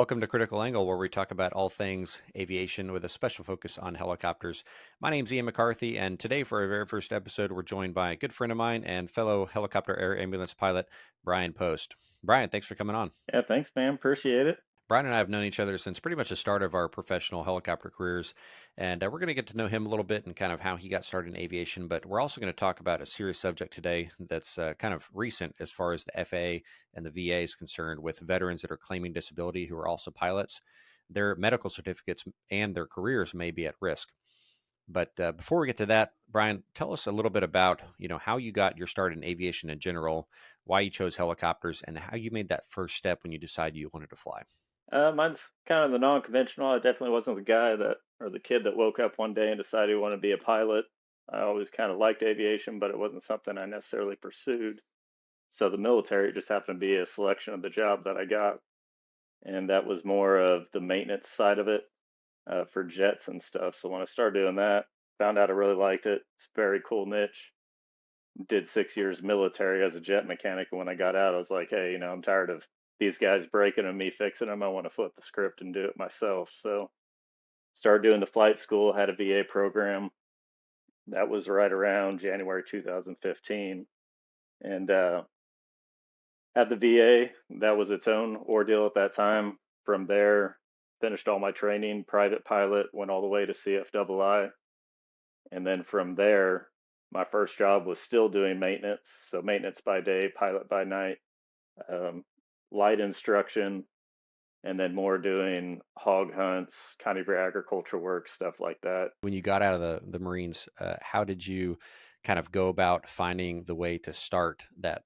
Welcome to Critical Angle, where we talk about all things aviation with a special focus on helicopters. My name's Ian McCarthy, and today, for our very first episode, we're joined by a good friend of mine and fellow helicopter air ambulance pilot, Brian Post. Brian, thanks for coming on. Yeah, thanks, man. Appreciate it. Brian and I have known each other since pretty much the start of our professional helicopter careers, and we're going to get to know him a little bit and kind of how he got started in aviation. But we're also going to talk about a serious subject today that's kind of recent as far as the FAA and the VA is concerned, with veterans that are claiming disability who are also pilots. Their medical certificates and their careers may be at risk. But before we get to that, Brian, tell us a little bit about how you got your start in aviation in general, why you chose helicopters, and how you made that first step when you decided you wanted to fly. Mine's kind of the non-conventional. I definitely wasn't the guy that, or the kid that woke up one day and decided he wanted to be a pilot. I always kind of liked aviation, but it wasn't something I necessarily pursued. So the military just happened to be a selection of the job that I got, and that was more of the maintenance side of it for jets and stuff. So when I started doing that, found out I really liked it. It's a very cool niche. Did 6 years military as a jet mechanic, and when I got out, I was like, hey, I'm tired of these guys breaking and me fixing them. I want to flip the script and do it myself. So started doing the flight school, had a VA program. That was right around January 2015. And at the VA, that was its own ordeal at that time. From there, finished all my training, private pilot, went all the way to CFII. And then from there, my first job was still doing maintenance. So maintenance by day, pilot by night, um, light instruction, and then more doing hog hunts, kind of your agriculture work, stuff like that. When you got out of the Marines, how did you kind of go about finding the way to start that?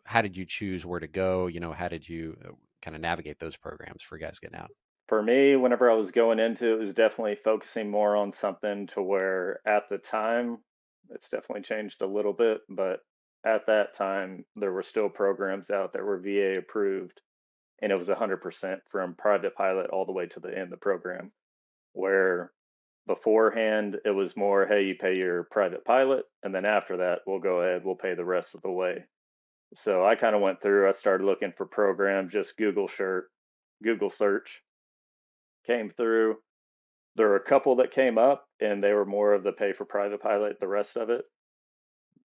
How did you choose where to go? How did you kind of navigate those programs for guys getting out? For me, whenever I was going into it, was definitely focusing more on something to where at the time, it's definitely changed a little bit, but at that time, there were still programs out that were VA approved, and it was 100% from private pilot all the way to the end of the program. Where beforehand, it was more, hey, you pay your private pilot, and then after that, we'll go ahead, we'll pay the rest of the way. So I kind of went through, I started looking for programs, just Google search came through. There were a couple that came up, and they were more of the pay for private pilot, the rest of it.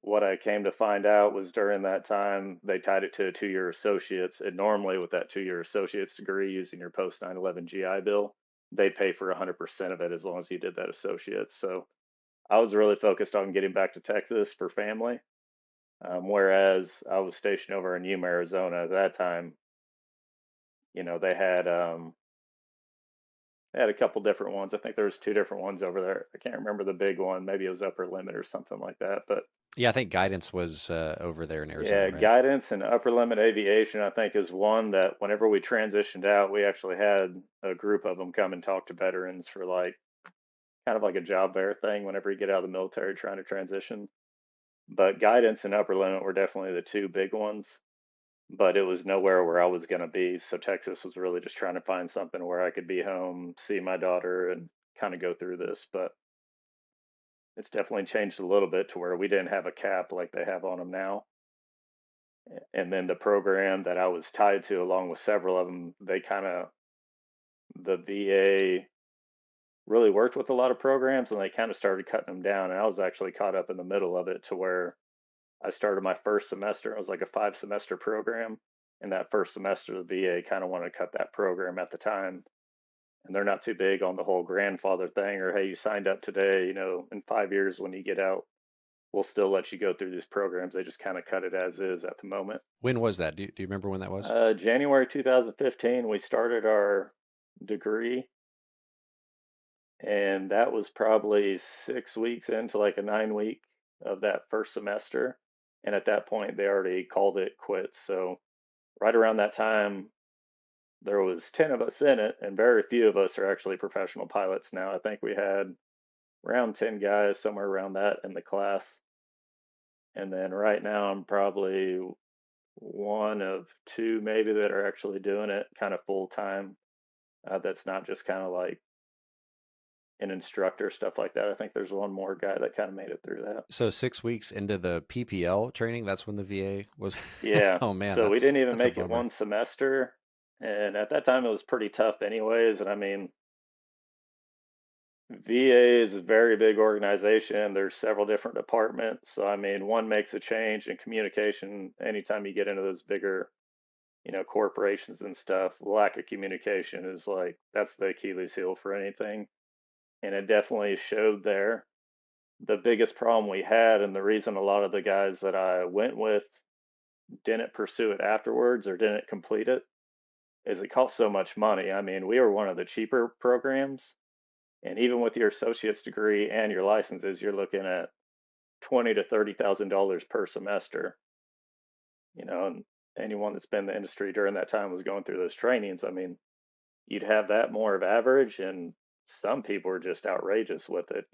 What I came to find out was during that time, they tied it to a 2 year associates. And normally, with that 2 year associate's degree using your post 9/11 GI Bill, they pay for 100% of it as long as you did that associate's. So I was really focused on getting back to Texas for family. Whereas I was stationed over in Yuma, Arizona at that time, you know, they had a couple different ones. I think there was two different ones over there. I can't remember the big one. Maybe it was Upper Limit or something like that. But Yeah, I think guidance was over there in Arizona, yeah, right? guidance and upper limit aviation, I think, is one that whenever we transitioned out, we actually had a group of them come and talk to veterans for like kind of like a job fair thing whenever you get out of the military trying to transition. But guidance and upper limit were definitely the two big ones, but it was nowhere where I was going to be. So Texas was really just trying to find something where I could be home, see my daughter, and kind of go through this. But it's definitely changed a little bit to where we didn't have a cap like they have on them now. And then the program that I was tied to, along with several of them, they kind of, the VA really worked with a lot of programs and they kind of started cutting them down. And I was actually caught up in the middle of it to where I started my first semester. It was like a 5 semester program. And that first semester, the VA kind of wanted to cut that program at the time. And they're not too big on the whole grandfather thing or, hey, you signed up today, in 5 years when you get out, we'll still let you go through these programs. They just kind of cut it as is at the moment. When was that? Do you remember when that was? January 2015, we started our degree, and that was probably 6 weeks into like a 9 week of that first semester. And at that point, they already called it quits. So right around that time, there was 10 of us in it, and very few of us are actually professional pilots now. I think we had around 10 guys, somewhere around that in the class. And then right now, I'm probably one of two maybe that are actually doing it kind of full time. That's not just kind of like an instructor, stuff like that. I think there's one more guy that kind of made it through that. So 6 weeks into the PPL training, that's when the VA was. Yeah. Oh man, So we that's didn't even that's a make it bummer. one semester. And at that time, it was pretty tough, anyways. And I mean, VA is a very big organization. There's several different departments. So, I mean, one makes a change in communication anytime you get into those bigger, corporations and stuff. Lack of communication is like, that's the Achilles heel for anything. And it definitely showed there. The biggest problem we had, and the reason a lot of the guys that I went with didn't pursue it afterwards or didn't complete it, is it costs so much money. I mean, we were one of the cheaper programs, and even with your associate's degree and your licenses, you're looking at $20,000 to $30,000 per semester. And anyone that's been in the industry during that time was going through those trainings. I mean, you'd have that more of average, and some people are just outrageous with it.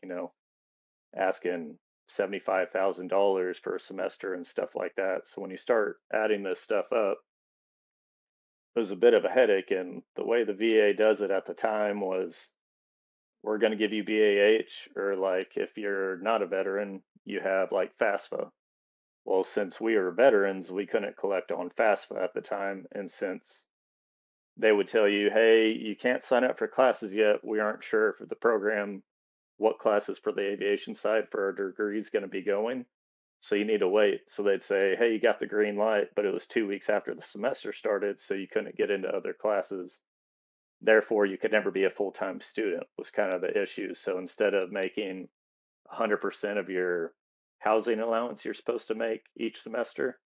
Asking $75,000 per semester and stuff like that. So when you start adding this stuff up, it was a bit of a headache. And the way the VA does it at the time was, we're going to give you BAH, or like if you're not a veteran, you have like FAFSA. Well, since we were veterans, we couldn't collect on FAFSA at the time. And since they would tell you, hey, you can't sign up for classes yet, we aren't sure if the program, what classes for the aviation side for our degree is going to be going. So you need to wait. So they'd say, hey, you got the green light, but it was 2 weeks after the semester started, so you couldn't get into other classes. Therefore, you could never be a full-time student, was kind of the issue. So instead of making 100% of your housing allowance you're supposed to make each semester,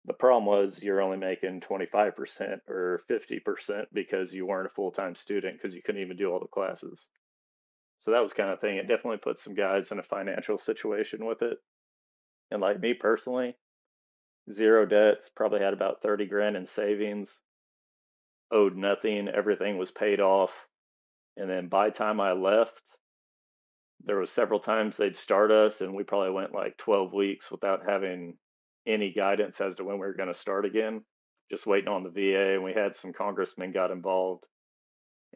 the problem was you're only making 25% or 50% because you weren't a full-time student, because you couldn't even do all the classes. So that was kind of thing. It definitely put some guys in a financial situation with it. And like me personally, zero debts, probably had about 30 grand in savings, owed nothing, everything was paid off. And then by the time I left, there was several times they'd start us, and we probably went like 12 weeks without having any guidance as to when we were going to start again, just waiting on the VA. And we had some congressmen got involved,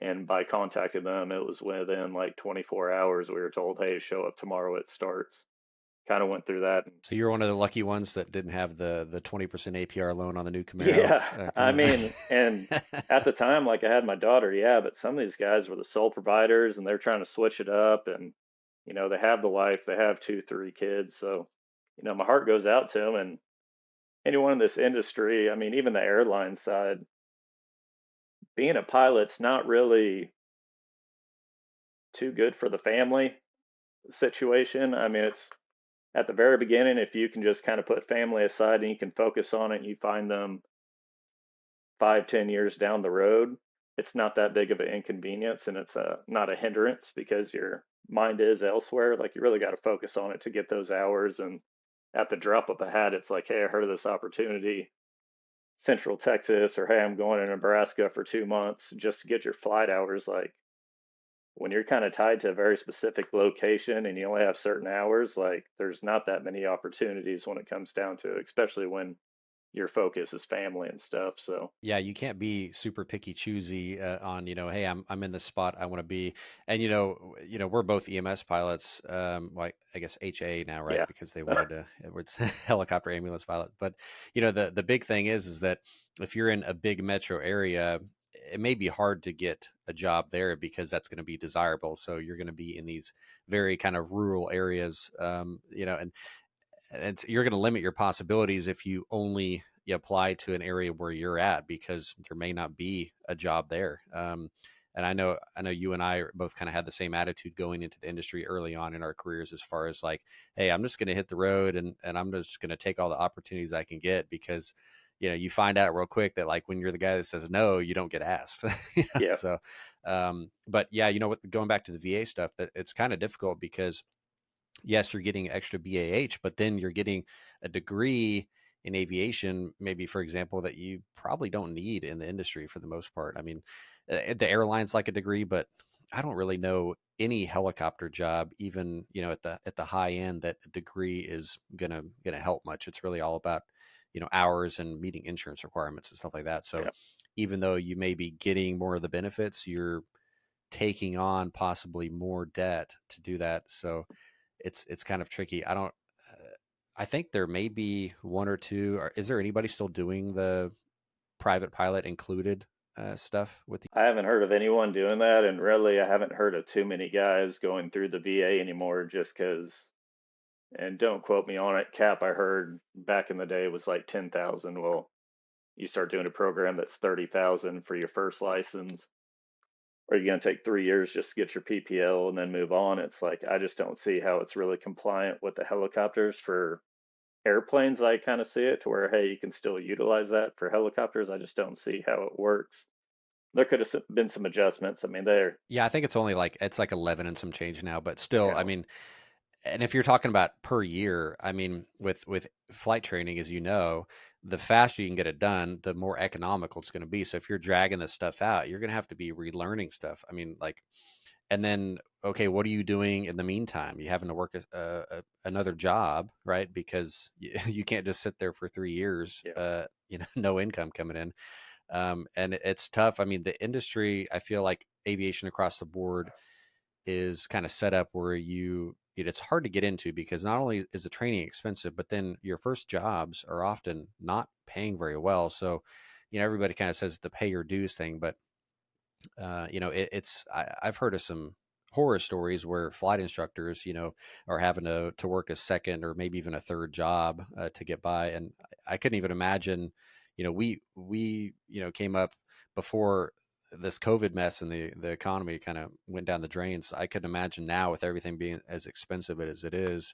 and by contacting them, it was within like 24 hours we were told, hey, show up tomorrow, it starts. Kind of went through that. So you're one of the lucky ones that didn't have the 20% APR loan on the new Camaro Yeah, I coming mean, and at the time, like I had my daughter, yeah, but some of these guys were the sole providers, and they're trying to switch it up, and they have the wife, they have two, three kids, so my heart goes out to them. And anyone in this industry, I mean, even the airline side, being a pilot's not really too good for the family situation. I mean, it's at the very beginning, if you can just kind of put family aside and you can focus on it, and you find them 5, 10 years down the road, it's not that big of an inconvenience, and it's not a hindrance because your mind is elsewhere. Like, you really got to focus on it to get those hours. And at the drop of a hat, it's like, hey, I heard of this opportunity, Central Texas, or hey, I'm going to Nebraska for 2 months just to get your flight hours. Like, when you're kind of tied to a very specific location and you only have certain hours, like there's not that many opportunities when it comes down to it, especially when your focus is family and stuff. So Yeah, you can't be super picky choosy on, hey, I'm in the spot I want to be. And we're both EMS pilots, like I guess HA now, right? yeah, Because they wanted to it's helicopter ambulance pilot. But the big thing is that if you're in a big metro area, it may be hard to get a job there because that's going to be desirable. So you're going to be in these very kind of rural areas, and you're going to limit your possibilities if you only you apply to an area where you're at, because there may not be a job there. And I know you and I both kind of had the same attitude going into the industry early on in our careers, as far as like, hey, I'm just going to hit the road, and I'm just going to take all the opportunities I can get, because you find out real quick that like when you're the guy that says no, you don't get asked. yeah, So but yeah, what, going back to the VA stuff, that it's kind of difficult because yes, you're getting extra BAH, but then you're getting a degree in aviation, maybe, for example, that you probably don't need in the industry for the most part. I mean, the airlines like a degree, but I don't really know any helicopter job, even at the high end, that a degree is gonna help much. It's really all about hours and meeting insurance requirements and stuff like that. So yeah. even though you may be getting more of the benefits, you're taking on possibly more debt to do that. So it's kind of tricky. I don't. I think there may be one or two. Or is there anybody still doing the private pilot included stuff with I haven't heard of anyone doing that, and really, I haven't heard of too many guys going through the VA anymore just because, and don't quote me on it, cap I heard back in the day was like 10,000. Well, you start doing a program that's 30,000 for your first license, or you're going to take 3 years just to get your PPL and then move on. It's like, I just don't see how it's really compliant with the helicopters. For airplanes, I kind of see it to where, hey, you can still utilize that. For helicopters, I just don't see how it works. There could have been some adjustments. I mean, they're, Yeah, I think it's only like it's like 11 and some change now, but still, I yeah, mean, and if you're talking about per year, I mean, with flight training, as you know, the faster you can get it done, the more economical it's going to be. So if you're dragging this stuff out, you're going to have to be relearning stuff. I mean, like, and then okay, what are you doing in the meantime? You having to work another job, right? Because you can't just sit there for 3 years, yeah. no income coming in. And it's tough. I mean, the industry, I feel like aviation across the board is kind of set up where it's hard to get into because not only is the training expensive, but then your first jobs are often not paying very well. So, everybody kind of says the pay your dues thing, but I've heard of some horror stories where flight instructors, are having to work a second or maybe even a third job to get by. And I couldn't even imagine, we came up before this COVID mess and the economy kind of went down the drains. I could imagine now with everything being as expensive as it is,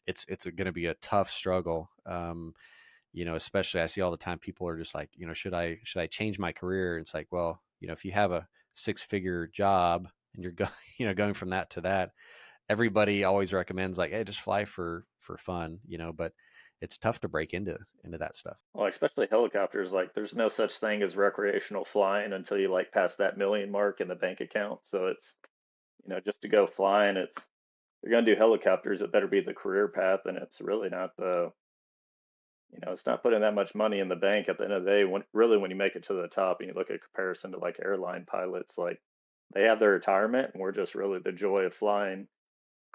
it's going to be a tough struggle. Especially I see all the time people are just like, should I change my career? And it's like, well, if you have a six-figure job and you're going, going from that to that, everybody always recommends like, hey, just fly for fun, but it's tough to break into that stuff. Well, especially helicopters, like there's no such thing as recreational flying until you like pass that million mark in the bank account. So it's, just to go flying, it's, you're going to do helicopters, it better be the career path. And it's really not it's not putting that much money in the bank at the end of the day. When you make it to the top and you look at comparison to like airline pilots, like they have their retirement and we're just really the joy of flying,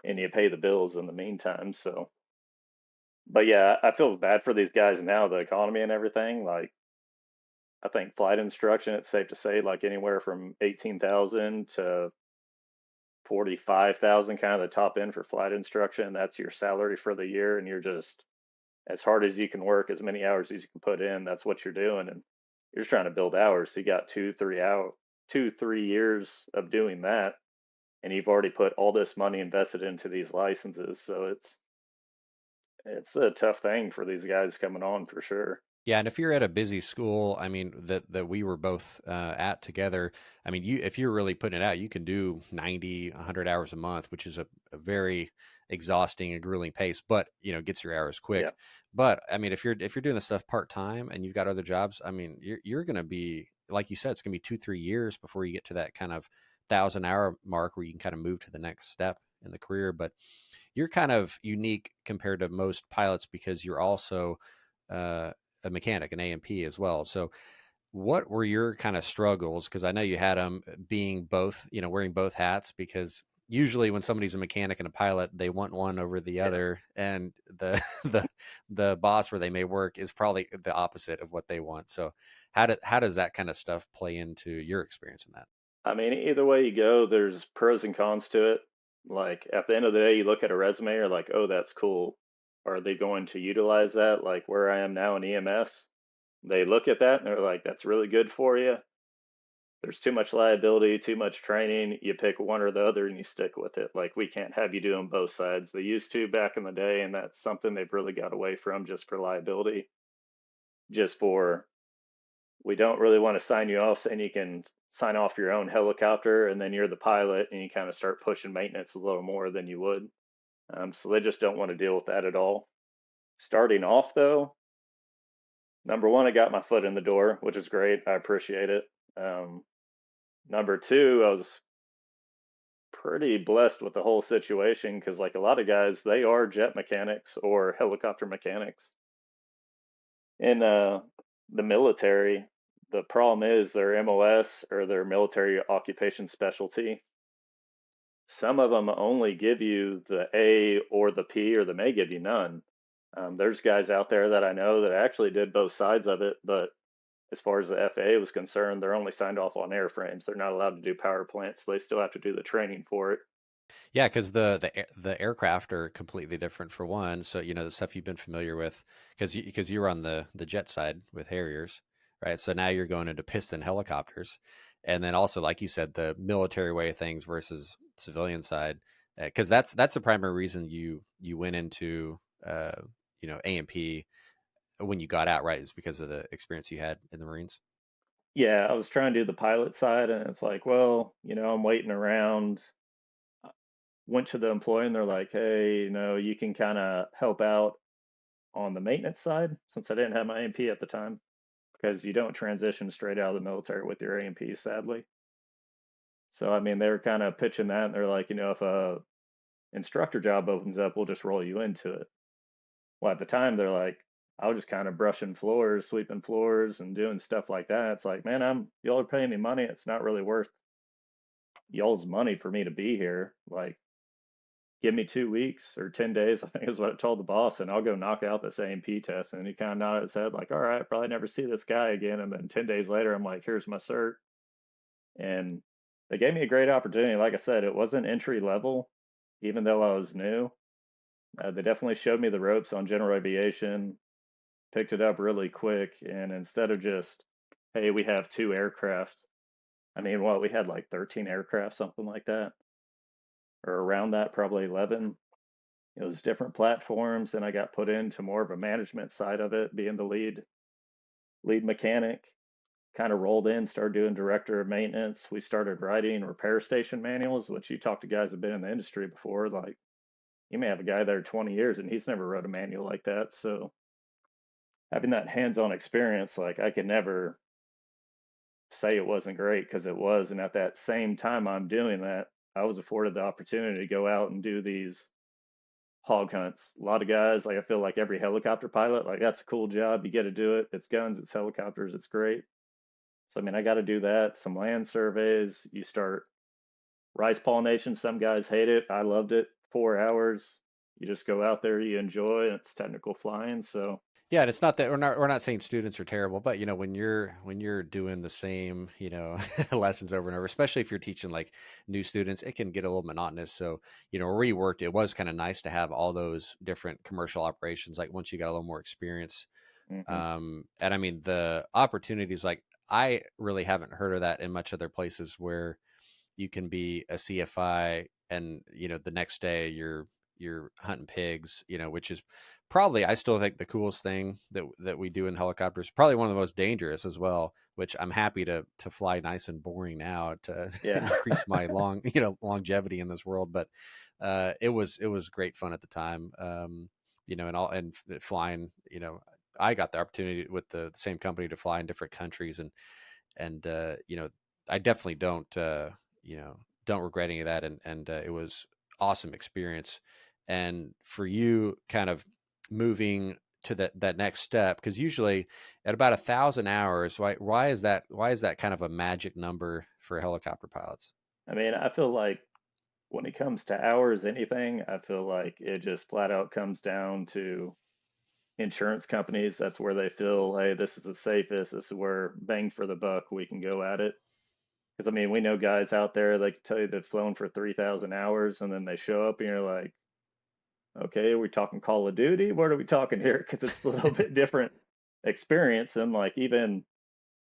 and you pay the bills in the meantime. So, but yeah, I feel bad for these guys now, the economy and everything. Like, I think flight instruction, it's safe to say, like anywhere from 18,000 to 45,000, kind of the top end for flight instruction. That's your salary for the year, and you're just, as hard as you can work, as many hours as you can put in, that's what you're doing, and you're just trying to build hours. So you got 2, 3 years of doing that, and you've already put all this money invested into these licenses. So it's a tough thing for these guys coming on for sure. Yeah, and if you're at a busy school, I mean that we were both at together, I mean if you're really putting it out, you can do 90, 100 hours a month, which is a very exhausting and grueling pace, but gets your hours Yeah. quick. But I mean if you're doing this stuff part time and you've got other jobs, I mean you're going to be like you said, it's going to be 2-3 years before you get to that kind of 1,000 hour mark where you can kind of move to the next step in the career. But you're kind of unique compared to most pilots because you're also uh, a mechanic, an A&P as well. So, what were your kind of struggles? Because I know you had them being both, wearing both hats. Because usually, when somebody's a mechanic and a pilot, they want one over the Yeah. other, and the the boss where they may work is probably the opposite of what they want. So, how does that kind of stuff play into your experience in that? I mean, either way you go, there's pros and cons to it. Like at the end of the day, you look at a resume, you're like, oh, that's cool. Are they going to utilize that? Like where I am now in EMS, they look at that and they're like, that's really good for you. There's too much liability, too much training. You pick one or the other and you stick with it. Like we can't have you doing both sides. They used to back in the day, and that's something they've really got away from, just for liability, just for, we don't really want to sign you off saying you can sign off your own helicopter and then you're the pilot and you kind of start pushing maintenance a little more than you would. So they just don't want to deal with that at all. Starting off though, number one, I got my foot in the door, which is great. I appreciate it. Um, Number two, I was pretty blessed with the whole situation because, like a lot of guys, they are jet mechanics or helicopter mechanics. In the military, the problem is their MOS, or their military occupation specialty. Some of them only give you the A or the P, or they may give you none. There's guys out there that I know that actually did both sides of it, but as far as the FAA was concerned, they're only signed off on airframes. They're not allowed to do power plants. So they still have to do the training for it. Yeah, because the aircraft are completely different for one. So the stuff you've been familiar with, because you were on the jet side with Harriers, right? So now you're going into piston helicopters, and then also, like you said, the military way of things versus civilian side, because that's the primary reason you went into A&P when you got out, right? Is because of the experience you had in the Marines. Yeah, I was trying to do the pilot side, and it's like, well, I'm waiting around. Went to the employee, and they're like, hey, you can kind of help out on the maintenance side since I didn't have my A&P at the time because you don't transition straight out of the military with your A&P, sadly. So, I mean, they were kind of pitching that, and they're like, if a instructor job opens up, we'll just roll you into it. Well, at the time, they're like, I was just kind of brushing floors, sweeping floors, and doing stuff like that. It's like, man, y'all are paying me money. It's not really worth y'all's money for me to be here. Like, give me 2 weeks or 10 days, I think is what I told the boss, and I'll go knock out this A&P test. And he kind of nodded his head, like, all right, probably never see this guy again. And then 10 days later, I'm like, here's my cert. And they gave me a great opportunity. Like I said, it wasn't entry level, even though I was new. They definitely showed me the ropes on general aviation, picked it up really quick. And instead of just, hey, we have 2 aircraft, I mean, what, we had like 13 aircraft, something like that, or around that, probably 11. It was different platforms, and I got put into more of a management side of it, being the lead mechanic. Kind of rolled in, started doing director of maintenance. We started writing repair station manuals, which you talk to guys that have been in the industry before. Like, you may have a guy there 20 years and he's never wrote a manual like that. So having that hands-on experience, like, I could never say it wasn't great because it was. And at that same time I'm doing that, I was afforded the opportunity to go out and do these hog hunts. A lot of guys, like, I feel like every helicopter pilot, like, that's a cool job. You get to do it. It's guns, it's helicopters, it's great. So I mean, I got to do that. Some land surveys. You start rice pollination. Some guys hate it. I loved it. 4 hours. You just go out there, you enjoy, and it's technical flying. So Yeah, and it's not that we're not saying students are terrible, but when you're doing the same, lessons over and over, especially if you're teaching like new students, it can get a little monotonous. So, where we worked, it was kind of nice to have all those different commercial operations. Like once you got a little more experience, hmm and I mean the opportunities. Like I really haven't heard of that in much other places where you can be a CFI and the next day you're hunting pigs, which is probably I still think the coolest thing that we do in helicopters, probably one of the most dangerous as well, which I'm happy to fly nice and boring now to yeah, increase my longevity in this world. But it was great fun at the time. And flying, I got the opportunity with the same company to fly in different countries, and I definitely you know don't regret any of that, and it was awesome experience. And for you, kind of moving to that next step, because usually at about 1,000 hours, why is that kind of a magic number for helicopter pilots? I mean, I feel like when it comes to hours, anything, I feel like it just flat out comes down to insurance companies. That's where they feel, hey, this is the safest. This is where bang for the buck we can go at it. Because I mean, we know guys out there, they can tell you they've flown for 3,000 hours, and then they show up and you're like, okay, are we talking Call of Duty? What are we talking here? Because it's a little bit different experience. And like, even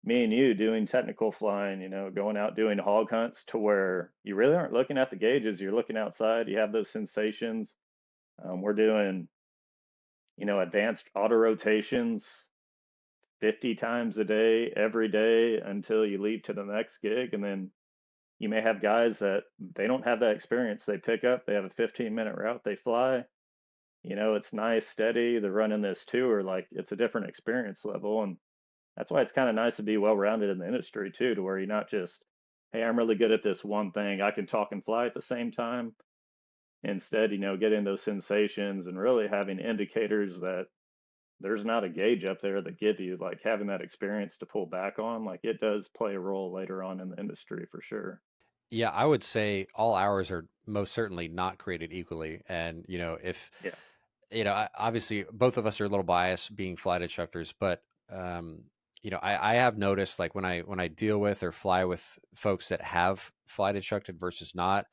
me and you doing technical flying, going out doing hog hunts to where you really aren't looking at the gauges. You're looking outside. You have those sensations. We're doing, advanced auto rotations 50 times a day, every day until you leave to the next gig. And then you may have guys that they don't have that experience. They pick up, they have a 15-minute route, they fly. It's nice, steady. They're running this tour, like, it's a different experience level. And that's why it's kind of nice to be well rounded in the industry too, to where you're not just, hey, I'm really good at this one thing. I can talk and fly at the same time. Instead, getting those sensations and really having indicators that there's not a gauge up there that give you, like, having that experience to pull back on. Like, it does play a role later on in the industry for sure. Yeah, I would say all hours are most certainly not created equally, and if Yeah. obviously both of us are a little biased being flight instructors, but um, I have noticed like when I deal with or fly with folks that have flight instructed versus not,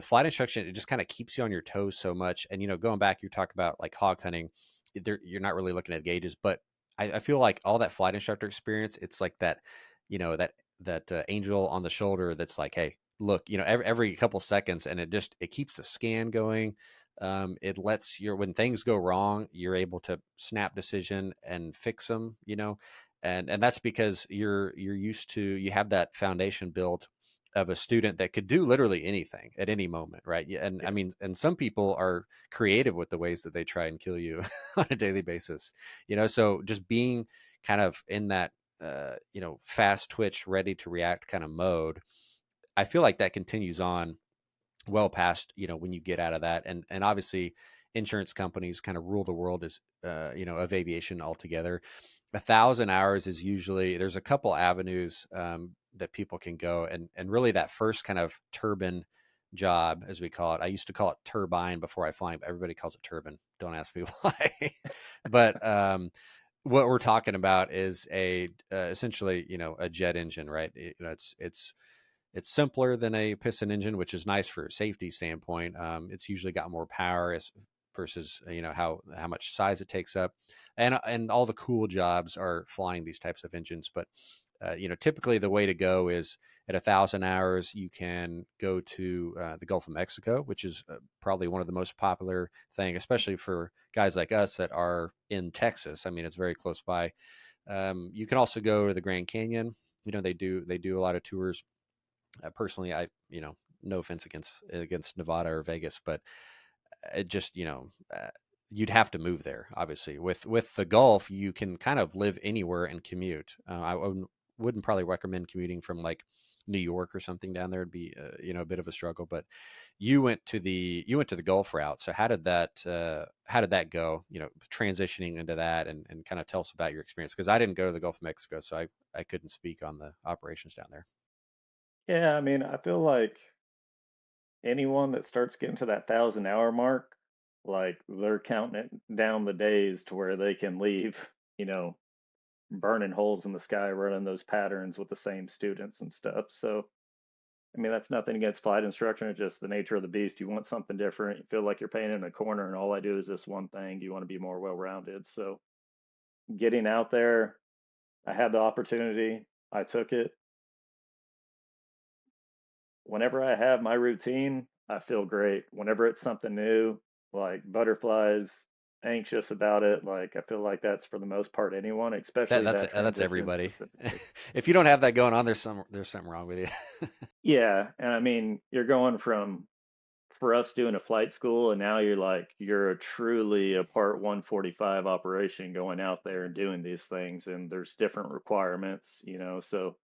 flight instruction, it just kind of keeps you on your toes so much. And going back, you talk about like hog hunting, you're not really looking at gauges, but I feel like all that flight instructor experience, it's like that, that angel on the shoulder that's like, hey, look, every couple seconds, and it keeps the scan going. It lets when things go wrong, you're able to snap decision and fix them, and that's because you're used to, you have that foundation built of a student that could do literally anything at any moment, right? Yeah, and I Yeah. mean, and some people are creative with the ways that they try and kill you on a daily basis, so just being kind of in that fast twitch, ready to react kind of mode, I feel like that continues on well past when you get out of that, and obviously insurance companies kind of rule the world as of aviation altogether. 1,000 hours is usually, there's a couple avenues that people can go, and really that first kind of turbine job, as we call it. I used to call it turbine before I fly, but everybody calls it turbine. Don't ask me why. But what we're talking about is a essentially a jet engine, right? It's simpler than a piston engine, which is nice for a safety standpoint. It's usually got more power versus how much size it takes up, and all the cool jobs are flying these types of engines. But typically the way to go is at 1,000 hours, you can go to the Gulf of Mexico, which is probably one of the most popular thing, especially for guys like us that are in Texas. I mean, it's very close by. You can also go to the Grand Canyon. They do a lot of tours. Personally, no offense against Nevada or Vegas, but it just you'd have to move there. Obviously, with the Gulf, you can kind of live anywhere and commute. I wouldn't probably recommend commuting from like New York or something down there. It'd be a bit of a struggle. But you went to the Gulf route. So how did that go? Transitioning into that, and kind of tell us about your experience, because I didn't go to the Gulf of Mexico, so I couldn't speak on the operations down there. Yeah, I mean, I feel like anyone that starts getting to that 1,000 hour mark, like they're counting it down the days to where they can leave, you know, burning holes in the sky, running those patterns with the same students and stuff. So, I mean, that's nothing against flight instruction. It's just the nature of the beast. You want something different. You feel like you're painted in a corner, and all I do is this one thing. You want to be more well-rounded. So, getting out there, I had the opportunity. I took it. Whenever I have my routine, I feel great. Whenever it's something new, like butterflies, anxious about it, like I feel like that's for the most part anyone, That especially that's that that's transition everybody. specifically. If you don't have that going on, there's something wrong with you. Yeah, and I mean, you're going from for us doing a flight school, and now you're a truly a Part 145 operation going out there and doing these things, and there's different requirements, so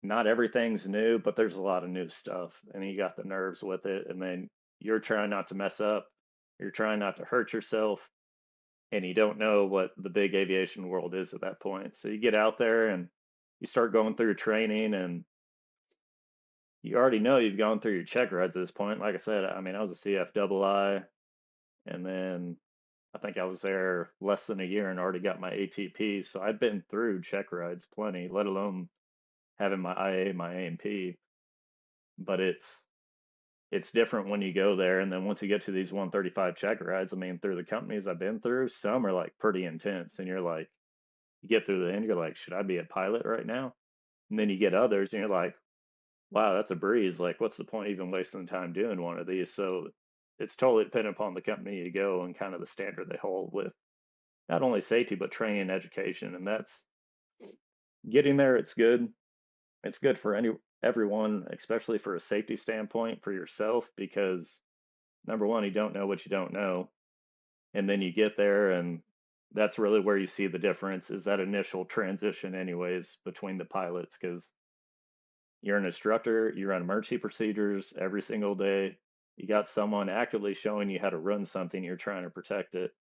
not everything's new, but there's a lot of new stuff, and you got the nerves with it, and then you're trying not to mess up, you're trying not to hurt yourself, and you don't know what the big aviation world is at that point. So you get out there and you start going through training, and you already know you've gone through your check rides at this point. Like I said, I mean, I was a CFII, and then I think I was there less than a year and already got my ATP. So I'd been through check rides plenty, let alone having my IA, my AMP. But it's different when you go there, and then once you get to these 135 check rides, I mean, through the companies I've been through, some are like pretty intense, and you're like, you get through the end, you're like, should I be a pilot right now? And then you get others, and you're like, wow, that's a breeze. Like, what's the point even wasting time doing one of these? So it's totally dependent upon the company you go and kind of the standard they hold with not only safety but training and education. And that's getting there. It's good. It's good for everyone, especially for a safety standpoint for yourself, because number one, you don't know what you don't know, and then you get there, and that's really where you see the difference is that initial transition, anyways, between the pilots, because you're an instructor, you run emergency procedures every single day. You got someone actively showing you how to run something, you're trying to protect it.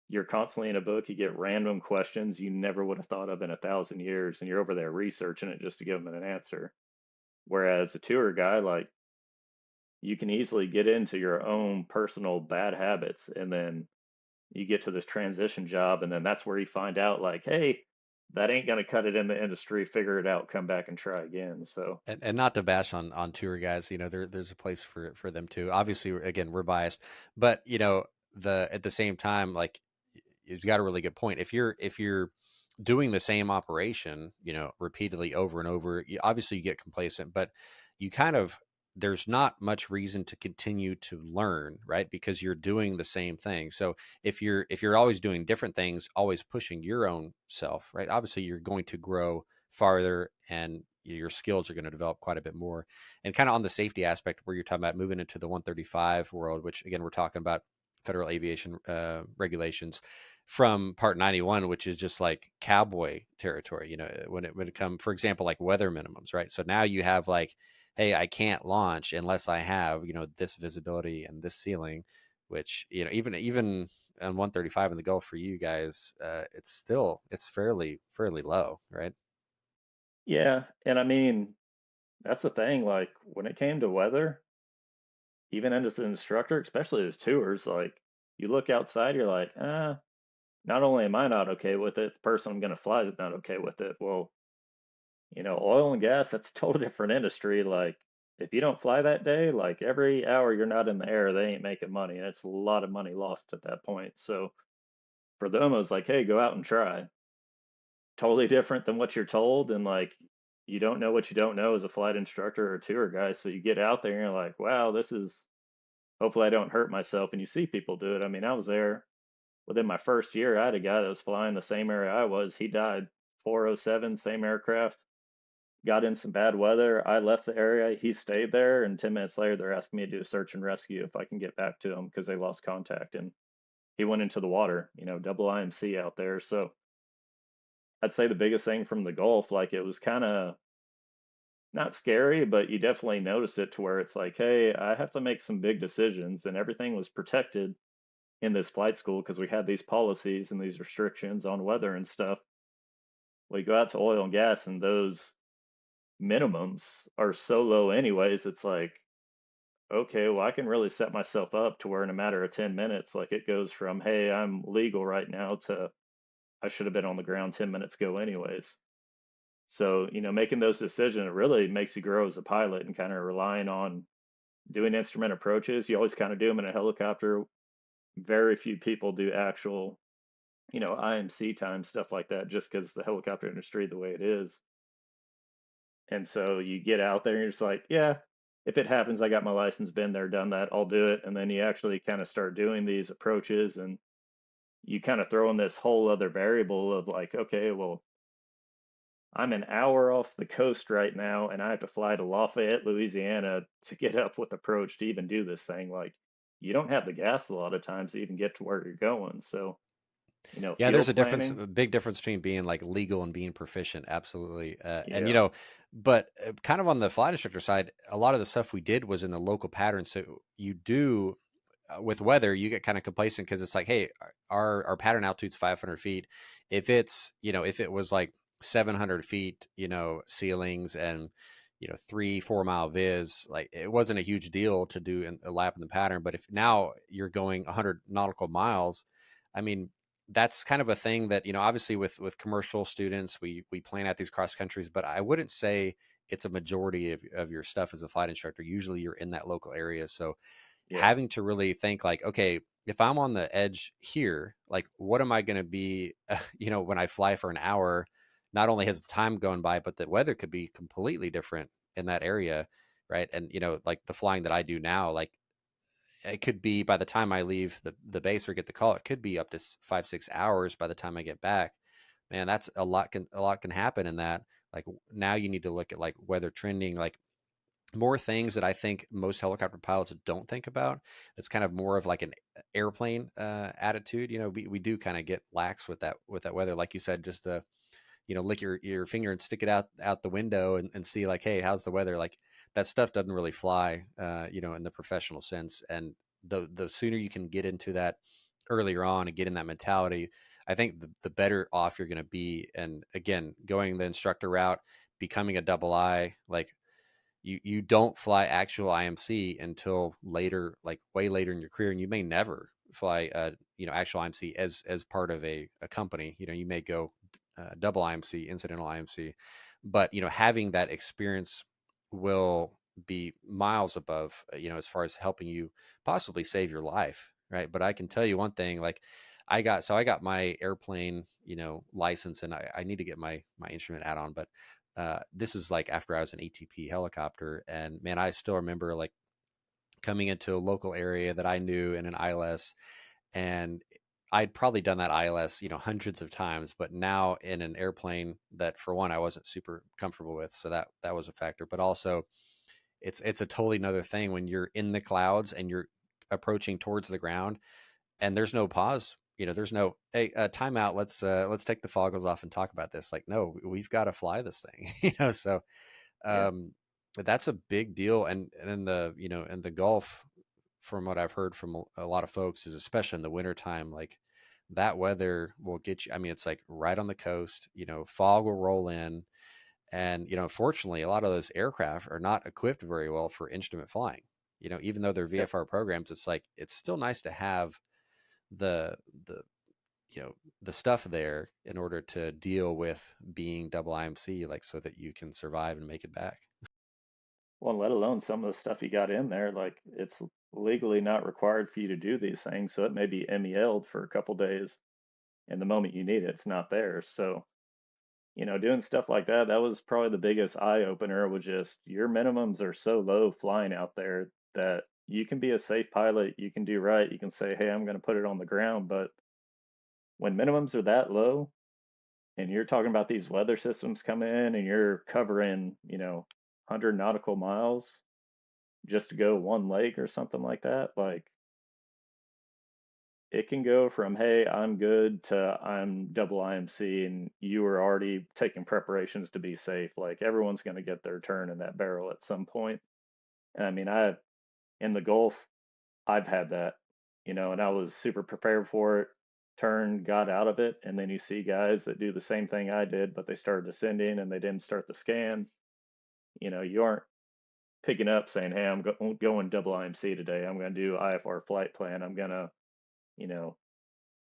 You're constantly in a book, you get random questions you never would have thought of in 1,000 years, and you're over there researching it just to give them an answer. Whereas a tour guy, like, you can easily get into your own personal bad habits, and then you get to this transition job, and then that's where you find out, like, hey, that ain't going to cut it in the industry. Figure it out, come back and try again. So, And not to bash on tour guys, there's a place for them too. Obviously, again, we're biased, but the at the same time, like you've got a really good point. If you're doing the same operation, repeatedly over and over, obviously you get complacent, but you kind of there's not much reason to continue to learn, right? Because you're doing the same thing. So if you're always doing different things, always pushing your own self, right? Obviously, you're going to grow farther and your skills are going to develop quite a bit more. And kind of on the safety aspect where you're talking about moving into the 135 world, which again, we're talking about Federal Aviation regulations from Part 91, which is just like cowboy territory. When it come, for example, like weather minimums, right? So now you have like, hey, I can't launch unless I have this visibility and this ceiling, which even on 135 in the Gulf for you guys, it's fairly low, right? yeah. And I mean, that's the thing. Like, when it came to weather, even as an instructor, especially as tours, like, you look outside, you're like, not only am I not okay with it, the person I'm going to fly is not okay with it. Well, oil and gas, that's a total different industry. Like, if you don't fly that day, like every hour you're not in the air, they ain't making money. And it's a lot of money lost at that point. So for them, it was like, hey, go out and try. Totally different than what you're told. And like, you don't know what you don't know as a flight instructor or a tour guy. So you get out there and you're like, wow, this is, hopefully I don't hurt myself. And you see people do it. I mean, I was there within my first year. I had a guy that was flying the same area I was. He died 407, same aircraft, got in some bad weather. I left the area. He stayed there. And 10 minutes later, they're asking me to do a search and rescue if I can get back to him because they lost contact. And he went into the water, double IMC out there. So I'd say the biggest thing from the Gulf, like, it was kind of not scary, but you definitely notice it to where it's like, hey, I have to make some big decisions. And everything was protected in this flight school because we had these policies and these restrictions on weather and stuff. We go out to oil and gas, and those minimums are so low, anyways. It's like, okay, well, I can really set myself up to where in a matter of 10 minutes, like, it goes from, hey, I'm legal right now to I should have been on the ground 10 minutes ago, anyways. So, making those decisions, it really makes you grow as a pilot and kind of relying on doing instrument approaches. You always kind of do them in a helicopter. Very few people do actual, IMC time, stuff like that, just because the helicopter industry the way it is. And so you get out there and you're just like, yeah, if it happens, I got my license, been there, done that, I'll do it. And then you actually kind of start doing these approaches, and you kind of throw in this whole other variable of like, okay, well, I'm an hour off the coast right now, and I have to fly to Lafayette, Louisiana to get up with approach to even do this thing. Like, you don't have the gas a lot of times to even get to where you're going. So, Yeah, there's field a difference, planning, a big difference between being like legal and being proficient. Absolutely. And yeah, but kind of on the flight instructor side, a lot of the stuff we did was in the local pattern. So you do with weather, you get kind of complacent because it's like, hey, our pattern altitude's 500 feet. If it was like 700 feet, ceilings and 3-4 mile viz, like it wasn't a huge deal to do a lap in the pattern. But if now you're going 100 nautical miles, I mean, that's kind of a thing that obviously with commercial students we plan out these cross countries, but I wouldn't say it's a majority of your stuff as a flight instructor. Usually you're in that local area, so yeah, having to really think like, okay, if I'm on the edge here, like what am I going to be when I fly for an hour? Not only has the time gone by, but the weather could be completely different in that area, right? And like the flying that I do now, like it could be by the time I leave the base or get the call, it could be up to 5-6 hours by the time I get back. Man, that's a lot can happen in that. Like now you need to look at like weather trending, like more things that I think most helicopter pilots don't think about. It's kind of more of like an airplane attitude. We do kind of get lax with that weather, like you said, just the lick your finger and stick it out the window and see like, hey, how's the weather? Like that stuff doesn't really fly, in the professional sense. And the sooner you can get into that earlier on and get in that mentality, I think the better off you're going to be. And again, going the instructor route, becoming a double I, like you don't fly actual IMC until later, like way later in your career, and you may never fly actual IMC as part of a company. You may go double IMC, incidental IMC. But having that experience will be miles above, as far as helping you possibly save your life, right? But I can tell you one thing, like I got my airplane, license, and I need to get my instrument add-on, but this is like after I was an ATP helicopter, and man, I still remember like coming into a local area that I knew in an ILS, and I'd probably done that ILS, hundreds of times, but now in an airplane that, for one, I wasn't super comfortable with, so that was a factor. But also, it's a totally another thing when you're in the clouds and you're approaching towards the ground, and there's no pause. There's no, hey, timeout. Let's take the foggles off and talk about this. Like, no, we've got to fly this thing. So Yeah. um, that's a big deal. And in the in the Gulf, from what I've heard from a lot of folks, is especially in the wintertime, like that weather will get you. I mean, it's like right on the coast. Fog will roll in, and fortunately, a lot of those aircraft are not equipped very well for instrument flying. Even though they're Yep. VFR programs, it's like it's still nice to have the the you know the stuff there in order to deal with being double IMC, like so that you can survive and make it back. Well, let alone some of the stuff you got in there, like it's legally not required for you to do these things, so it may be MEL'd for a couple days, and the moment you need it, it's not there. So, doing stuff like that, that was probably the biggest eye opener, was just your minimums are so low flying out there that you can be a safe pilot, you can do right, you can say, hey, I'm going to put it on the ground, but when minimums are that low, and you're talking about these weather systems come in and you're covering, 100 nautical miles just to go one lake or something like that, like it can go from, hey, I'm good to I'm double IMC, and you were already taking preparations to be safe. Like everyone's going to get their turn in that barrel at some point. And I mean, in the Gulf, I've had that, and I was super prepared for it, turned, got out of it. And then you see guys that do the same thing I did, but they started descending and they didn't start the scan. You aren't picking up saying, hey, going double IMC today. I'm going to do IFR flight plan. I'm going to, you know,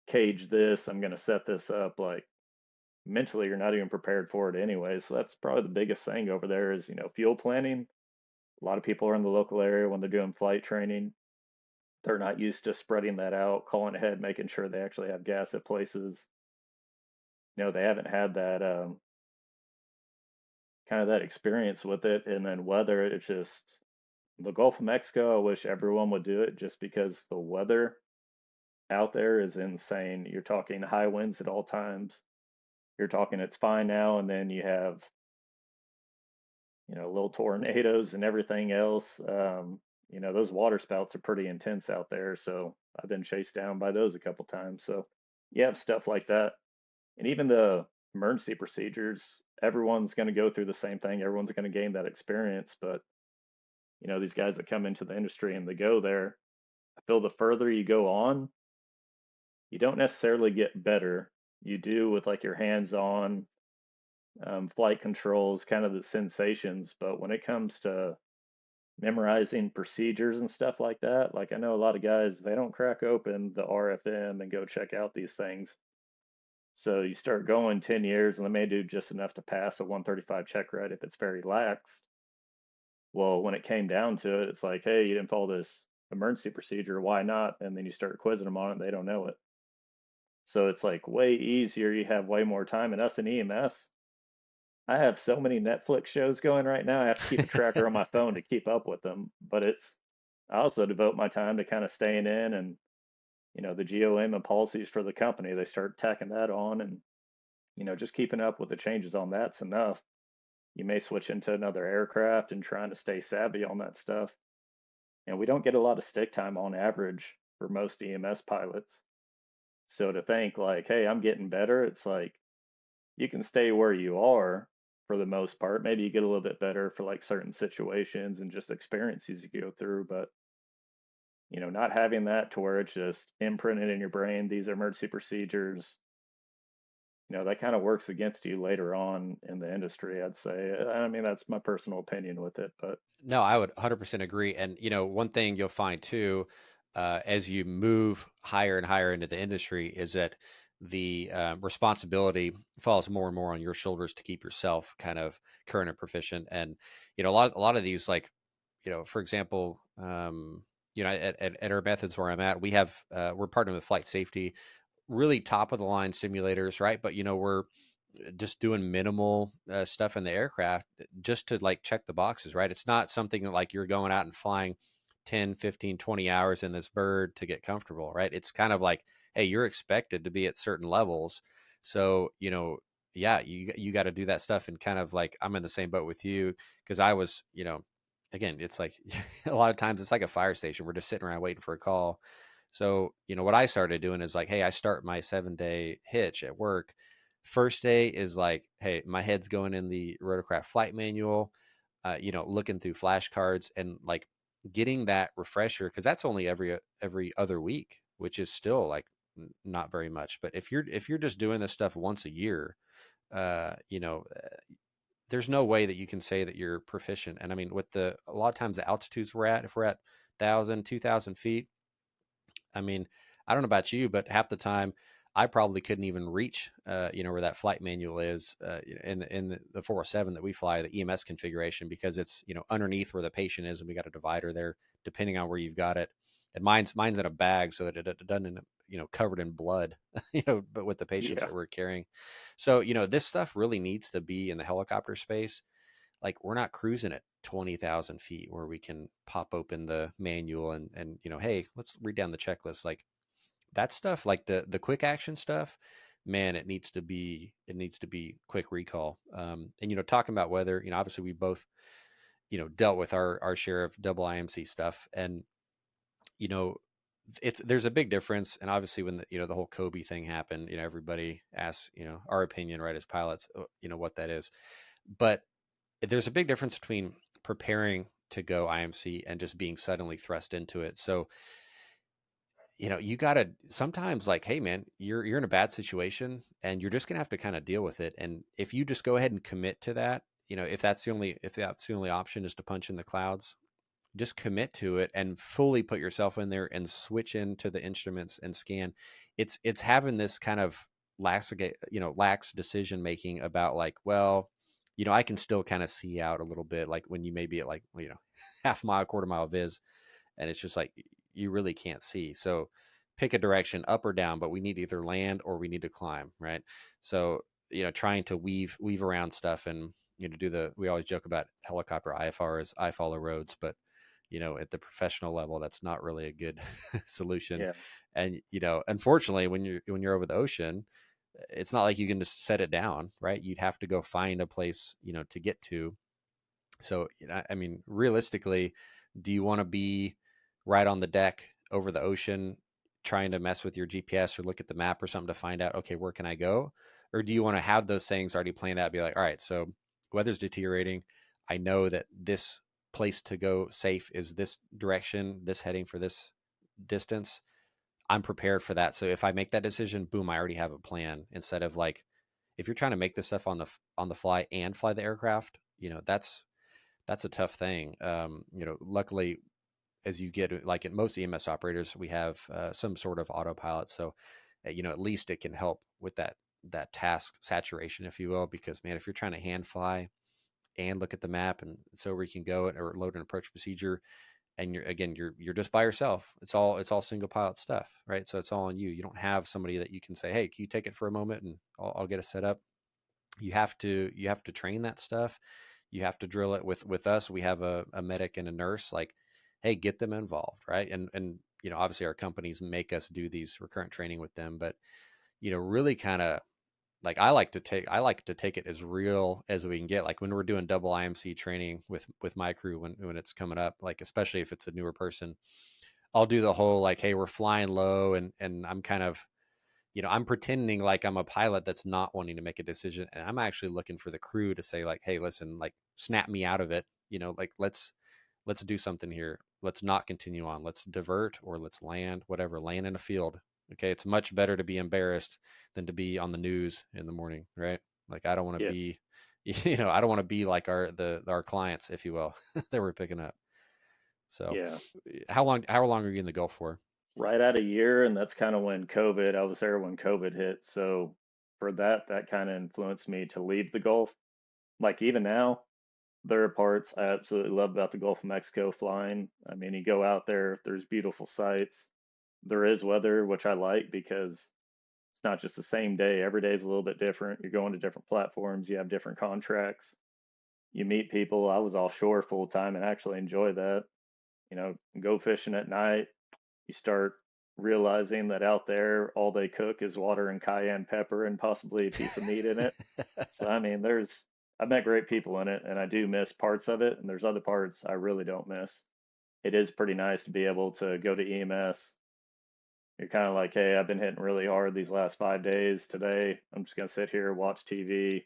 cage this. I'm going to set this up. Like mentally, you're not even prepared for it anyway. So that's probably the biggest thing over there is, fuel planning. A lot of people are in the local area when they're doing flight training. They're not used to spreading that out, calling ahead, making sure they actually have gas at places. They haven't had that kind of that experience with it. And then weather, it's just the Gulf of Mexico. I wish everyone would do it just because the weather out there is insane. You're talking high winds at all times. You're talking it's fine now, and then you have little tornadoes and everything else. Those water spouts are pretty intense out there, so I've been chased down by those a couple times. So you have stuff like that, and even the emergency procedures. Everyone's going to go through the same thing. Everyone's going to gain that experience, but these guys that come into the industry and they go there, I feel the further you go on, you don't necessarily get better. You do with like your hands-on flight controls, kind of the sensations. But when it comes to memorizing procedures and stuff like that, like I know a lot of guys, they don't crack open the RFM and go check out these things. So you start going 10 years and they may do just enough to pass a 135 check ride if it's very lax. Well, when it came down to it, it's like, hey, you didn't follow this emergency procedure. Why not? And then you start quizzing them on it. They don't know it. So it's like way easier. You have way more time. And us in EMS, I have so many Netflix shows going right now. I have to keep a tracker on my phone to keep up with them. But I also devote my time to kind of staying in and, the GOM and policies for the company. They start tacking that on and, just keeping up with the changes on that's enough. You may switch into another aircraft and trying to stay savvy on that stuff. And we don't get a lot of stick time on average for most EMS pilots. So to think like, hey, I'm getting better, it's like you can stay where you are for the most part. Maybe you get a little bit better for like certain situations and just experiences you go through, but not having that to where it's just imprinted in your brain, these are emergency procedures, that kind of works against you later on in the industry, I'd say. I mean, that's my personal opinion with it, but No, I would 100% agree. And one thing you'll find too, as you move higher and higher into the industry, is that the responsibility falls more and more on your shoulders to keep yourself kind of current and proficient. And a lot of these, like, for example, at our methods where I'm at, we're partnered with flight safety, really top of the line simulators, right? But we're just doing minimal stuff in the aircraft just to like check the boxes, right? It's not something that like you're going out and flying 10, 15, 20 hours in this bird to get comfortable, right? It's kind of like, hey, you're expected to be at certain levels. So, yeah, you got to do that stuff. And kind of like, I'm in the same boat with you, because I was, again, it's like a lot of times it's like a fire station. We're just sitting around waiting for a call. So, what I started doing is like, hey, I start my 7-day hitch at work. First day is like, hey, my head's going in the rotorcraft flight manual, looking through flashcards and like getting that refresher, because that's only every other week, which is still like not very much. But if you're just doing this stuff once a year, uh, you know, there's no way that you can say that you're proficient. And I mean, with a lot of times the altitudes we're at, if we're at 1,000, 2,000 feet, I mean, I don't know about you, but half the time I probably couldn't even reach, where that flight manual is in the 407 that we fly, the EMS configuration, because it's underneath where the patient is, and we got a divider there, depending on where you've got it. And mine's in a bag, so that it doesn't end up, covered in blood, but with the patients Yeah. that we're carrying. So this stuff really needs to be in the helicopter space. Like, we're not cruising at 20,000 feet where we can pop open the manual and hey, let's read down the checklist. Like, that stuff, like the quick action stuff, man, it needs to be quick recall. And talking about weather, obviously we both dealt with our share of double IMC stuff. And you know there's a big difference. And obviously when the whole Kobe thing happened, everybody asks our opinion, right, as pilots, what that is. But there's a big difference between preparing to go IMC and just being suddenly thrust into it. So, you got to sometimes, like, hey man, you're in a bad situation and you're just going to have to kind of deal with it. And if you just go ahead and commit to that, if that's the only option is to punch in the clouds, just commit to it and fully put yourself in there and switch into the instruments and scan. It's having this kind of lax decision making about, like, well, I can still kind of see out a little bit, like when you may be at, like, half mile, quarter mile viz, and it's just like you really can't see. So pick a direction, up or down, but we need to either land or we need to climb, right? So trying to weave around stuff, and we always joke about helicopter IFRs, I follow roads, but at the professional level, that's not really a good solution. Yeah. And unfortunately, when you're over the ocean, it's not like you can just set it down, right? You'd have to go find a place to get to. So, I mean, realistically, do you want to be right on the deck over the ocean trying to mess with your GPS or look at the map or something to find out, okay, where can I go? Or do you want to have those things already planned out, be like, all right, so weather's deteriorating. I know that this place to go safe is this direction, this heading for this distance. I'm prepared for that. So if I make that decision, boom, I already have a plan, instead of like, if you're trying to make this stuff on the fly and fly the aircraft, that's a tough thing. Luckily, as you get, like, in most EMS operators, we have some sort of autopilot. So, at least it can help with that task saturation, if you will. Because man, if you're trying to hand fly and look at the map and so where you can go, or load an approach procedure, and you're just by yourself, it's all single pilot stuff, right? So it's all on you. You don't have somebody that you can say, hey, can you take it for a moment and I'll get it set up. You have to train that stuff. You have to drill it with us. We have a medic and a nurse. Like, hey, get them involved, right? And obviously our companies make us do these recurrent training with them. But really kind of, like, I like to take it as real as we can get. Like when we're doing double IMC training with my crew, when it's coming up, like especially if it's a newer person, I'll do the whole, like, hey, we're flying low, and I'm kind of, I'm pretending like I'm a pilot that's not wanting to make a decision. And I'm actually looking for the crew to say, like, hey, listen, like, snap me out of it. Like, let's do something here. Let's not continue on. Let's divert, or let's land, whatever, land in a field. Okay. It's much better to be embarrassed than to be on the news in the morning. Right. Like, I don't want to Yeah. be, I don't want to be like our clients, if you will, that we're picking up. So Yeah. how long are you in the Gulf for? right at a year, and that's kind of when I was there when COVID hit. So for that, that kind of influenced me to leave the Gulf. Like even now, there are parts I absolutely love about the Gulf of Mexico flying. I mean, you go out there, there's beautiful sights. There is weather, which I like because it's not just the same day. Every day is a little bit different. You're going to different platforms, you have different contracts, you meet people. I was offshore full time and actually enjoy that. Go fishing at night, you start realizing that out there all they cook is water and cayenne pepper and possibly a piece of meat in it. So I mean, I've met great people in it, and I do miss parts of it, and there's other parts I really don't miss. It is pretty nice to be able to go to EMS. You're kind of like, hey, I've been hitting really hard these last 5 days. Today, I'm just gonna sit here, watch TV,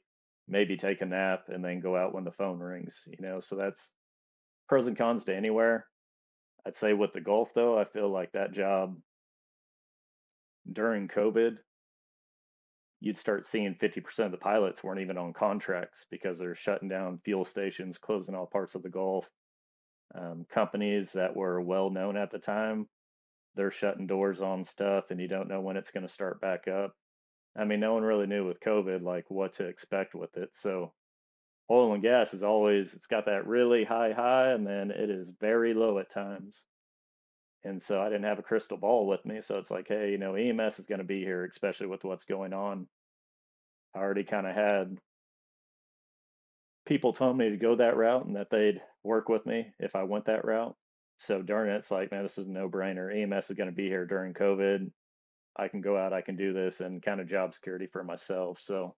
maybe take a nap, and then go out when the phone rings. So that's pros and cons to anywhere. I'd say with the Gulf though, I feel like that job during COVID, you'd start seeing 50% of the pilots weren't even on contracts because they're shutting down fuel stations, closing all parts of the Gulf. Companies that were well known at the time, they're shutting doors on stuff, and you don't know when it's going to start back up. I mean, no one really knew with COVID like what to expect with it. So oil and gas is always, it's got that really high, and then it is very low at times. And so I didn't have a crystal ball with me. So it's like, hey, EMS is going to be here, especially with what's going on. I already kind of had people telling me to go that route and that they'd work with me if I went that route. So during it, it's like, man, this is a no-brainer. EMS is going to be here during COVID. I can go out, I can do this, and kind of job security for myself. So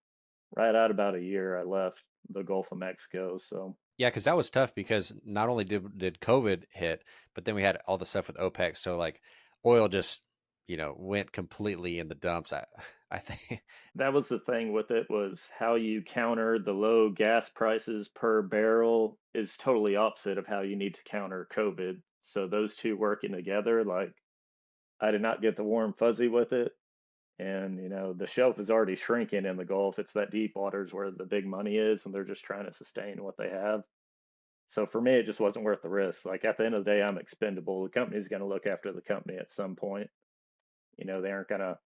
right out about a year, I left the Gulf of Mexico. So Yeah, because that was tough because not only did COVID hit, but then we had all the stuff with OPEC. So like oil just went completely in the dumps. I think. that was the thing with it, was how you counter the low gas prices per barrel is totally opposite of how you need to counter COVID. So those two working together, like I did not get the warm fuzzy with it. And the shelf is already shrinking in the Gulf. It's that deep waters where the big money is, and they're just trying to sustain what they have. So for me, it just wasn't worth the risk. Like at the end of the day, I'm expendable. The company's going to look after the company at some point. They aren't going to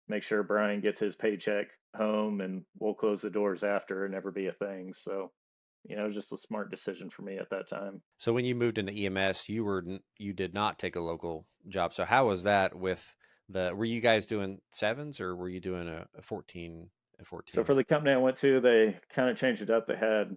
make sure Brian gets his paycheck home and we'll close the doors after and never be a thing. So, it was just a smart decision for me at that time. So when you moved into EMS, you did not take a local job. So how was that with were you guys doing sevens or were you doing a 14 a So 14? for the company I went to, they kind of changed it up. They had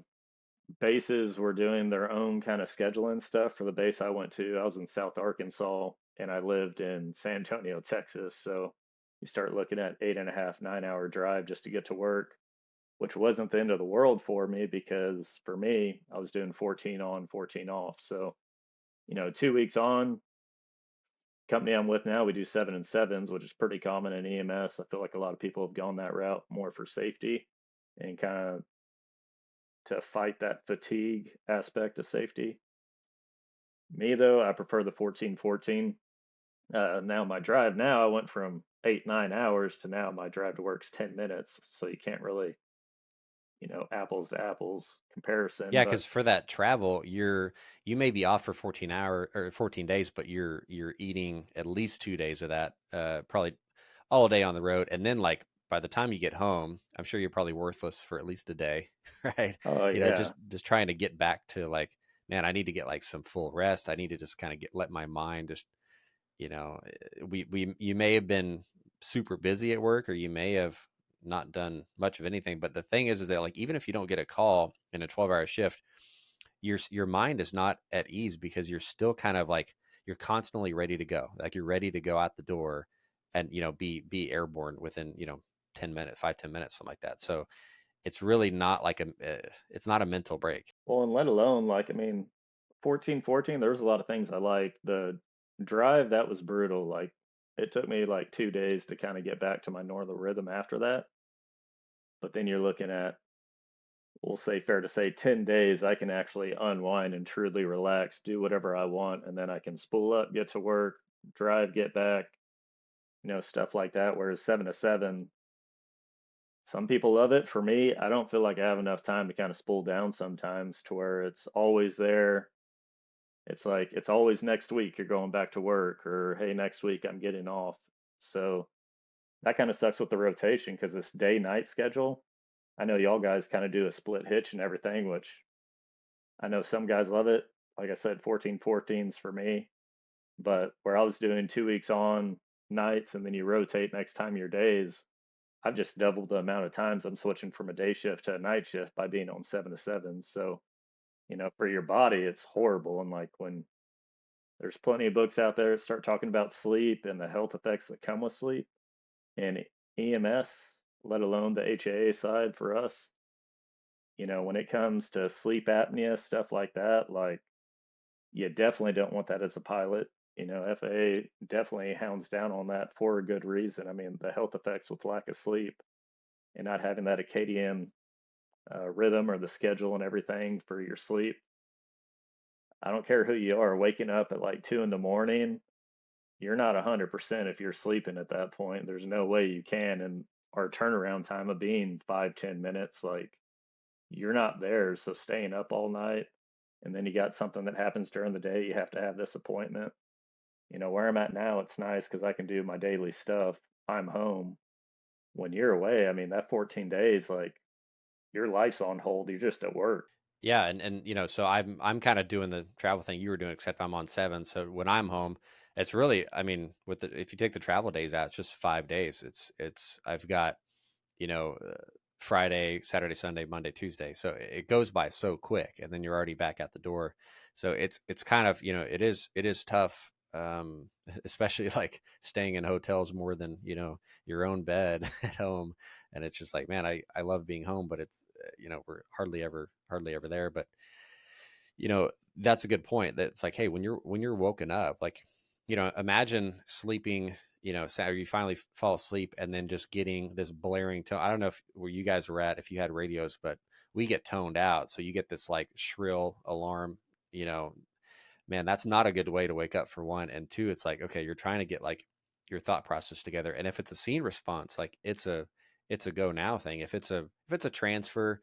bases were doing their own kind of scheduling stuff. For the base I went to, I was in South Arkansas and I lived in San Antonio, Texas. So you start looking at 8.5, 9 hour drive just to get to work, which wasn't the end of the world for me because for me, I was doing 14 on, 14 off. So, 2 weeks on, company I'm with now, we do 7 and 7s, which is pretty common in EMS. I feel like a lot of people have gone that route more for safety and kind of to fight that fatigue aspect of safety. Me though, I prefer the 14-14. Now my drive now, I went from 8, 9 hours to now my drive to work's 10 minutes. So you can't really, apples to apples comparison. Yeah, But because for that travel, you may be off for 14 days, but you're eating at least 2 days of that, probably all day on the road, and then like by the time you get home, I'm sure you're probably worthless for at least a day, right? oh Just yeah, trying to get back to like, man, I need to get like some full rest. I need to just kind of let my mind just, you may have been super busy at work, or you may have not done much of anything. But the thing is that like even if you don't get a call in a 12-hour shift, your mind is not at ease because you're still kind of like you're constantly ready to go. Like you're ready to go out the door and be airborne within 10 minutes, 5-10 minutes, something like that. So it's really not like it's not a mental break. well, and let alone like, I mean, 14-14, there's a lot of things I like. The drive, that was brutal. Like it took me like 2 days to kind of get back to my normal rhythm after that. But then you're looking at, we'll say fair to say, 10 days, I can actually unwind and truly relax, do whatever I want, and then I can spool up, get to work, drive, get back, stuff like that. Whereas 7 to 7, some people love it. For me, I don't feel like I have enough time to kind of spool down sometimes to where it's always there. It's like it's always next week you're going back to work, or hey, next week I'm getting off. So that kind of sucks with the rotation because this day night schedule. I know y'all guys kind of do a split hitch and everything, which I know some guys love it. Like I said, 14-14's for me. But where I was doing 2 weeks on nights and then you rotate next time your days, I've just doubled the amount of times I'm switching from a day shift to a night shift by being on 7 to 7. So, for your body, it's horrible. And like when there's plenty of books out there that start talking about sleep and the health effects that come with sleep and EMS, let alone the HAA side for us, when it comes to sleep apnea, stuff like that, like you definitely don't want that as a pilot. FAA definitely hounds down on that for a good reason. I mean, the health effects with lack of sleep and not having that circadian rhythm or the schedule and everything for your sleep. I don't care who you are, waking up at like 2 in the morning, you're not 100% if you're sleeping at that point. There's no way you can. And our turnaround time of being 5-10 minutes, like you're not there. So staying up all night, and then you got something that happens during the day, you have to have this appointment. Where I'm at now, it's nice because I can do my daily stuff. I'm home. When you're away, I mean, that 14 days, like your life's on hold. You're just at work. Yeah, and so I'm kind of doing the travel thing you were doing, except I'm on 7. So when I'm home, it's really, I mean, with the if you take the travel days out, it's just 5 days. It's I've got you know uh, Friday, Saturday, Sunday, Monday, Tuesday. So it goes by so quick, and then you're already back at the door. So it's kind of it is tough, especially like staying in hotels more than your own bed at home. And it's just like, man, I love being home, but it's we're hardly ever there. But that's a good point. That it's like, hey, when you're woken up, like imagine sleeping. So you finally fall asleep and then just getting this blaring tone. I don't know if where you guys were at, if you had radios, but we get toned out. So you get this like shrill alarm, you know, man, that's not a good way to wake up, for one. And two, it's like, okay, you're trying to get like your thought process together. And if it's a scene response, like it's a go now thing. If it's a transfer,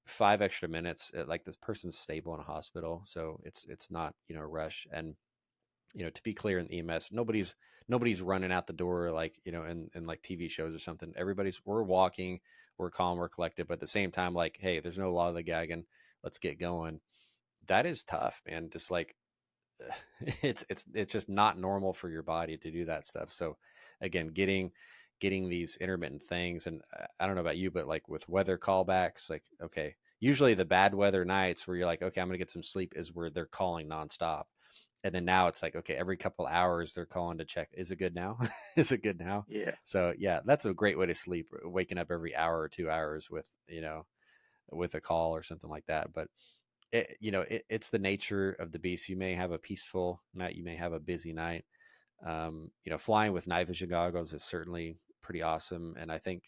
5 extra minutes, like this person's stable in a hospital. So it's not, a rush. And to be clear, in EMS, nobody's running out the door like in like TV shows or something. We're walking, we're calm, we're collected, but at the same time, like, hey, there's no law of the gagging. Let's get going. That is tough, man. Just like it's just not normal for your body to do that stuff. So again, getting these intermittent things, and I don't know about you, but like with weather callbacks, like, okay, usually the bad weather nights where you're like, okay, I'm gonna get some sleep, is where they're calling nonstop. And then now it's like, okay, every couple hours they're calling to check, is it good now? Is it good now? Yeah. So yeah, that's a great way to sleep, waking up every hour or 2 hours with with a call or something like that. But it's the nature of the beast. You may have a peaceful night, you may have a busy night. Flying with night vision goggles is certainly pretty awesome. And I think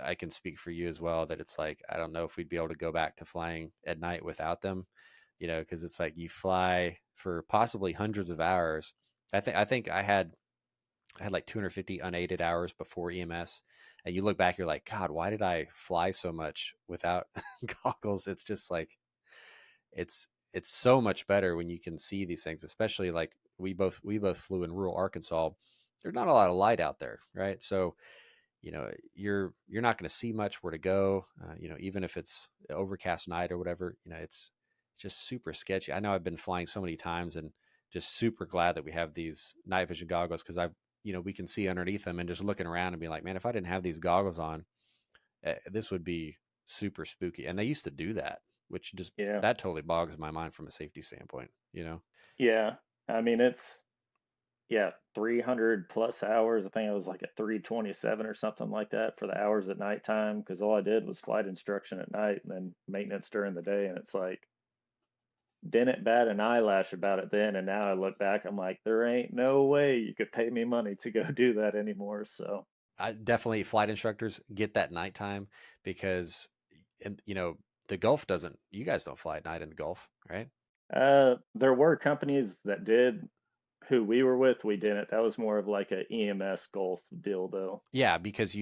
I can speak for you as well, that it's like, I don't know if we'd be able to go back to flying at night without them, because it's like you fly for possibly hundreds of hours. I think I had like 250 unaided hours before EMS. And you look back, you're like, God, why did I fly so much without goggles? It's just like, it's so much better when you can see these things, especially like we both flew in rural Arkansas. There's not a lot of light out there, right? So you're not going to see much where to go. Even if it's an overcast night or whatever, it's just super sketchy. I know I've been flying so many times, and just super glad that we have these night vision goggles, because we can see underneath them, and just looking around and be like, man, if I didn't have these goggles on, this would be super spooky. And they used to do that, which just Yeah. that totally bogs my mind from a safety standpoint. Yeah. I mean, yeah, 300 plus hours. I think I was like at 327 or something like that for the hours at nighttime because all I did was flight instruction at night and then maintenance during the day. And it's like, didn't bat an eyelash about it then. And now I look back, I'm like, there ain't no way you could pay me money to go do that anymore. So, I definitely, flight instructors get that nighttime, because and the Gulf doesn't, you guys don't fly at night in the Gulf, right? there were companies that did. Who we were with, we didn't. That was more of like a EMS Gulf deal, though. Yeah, because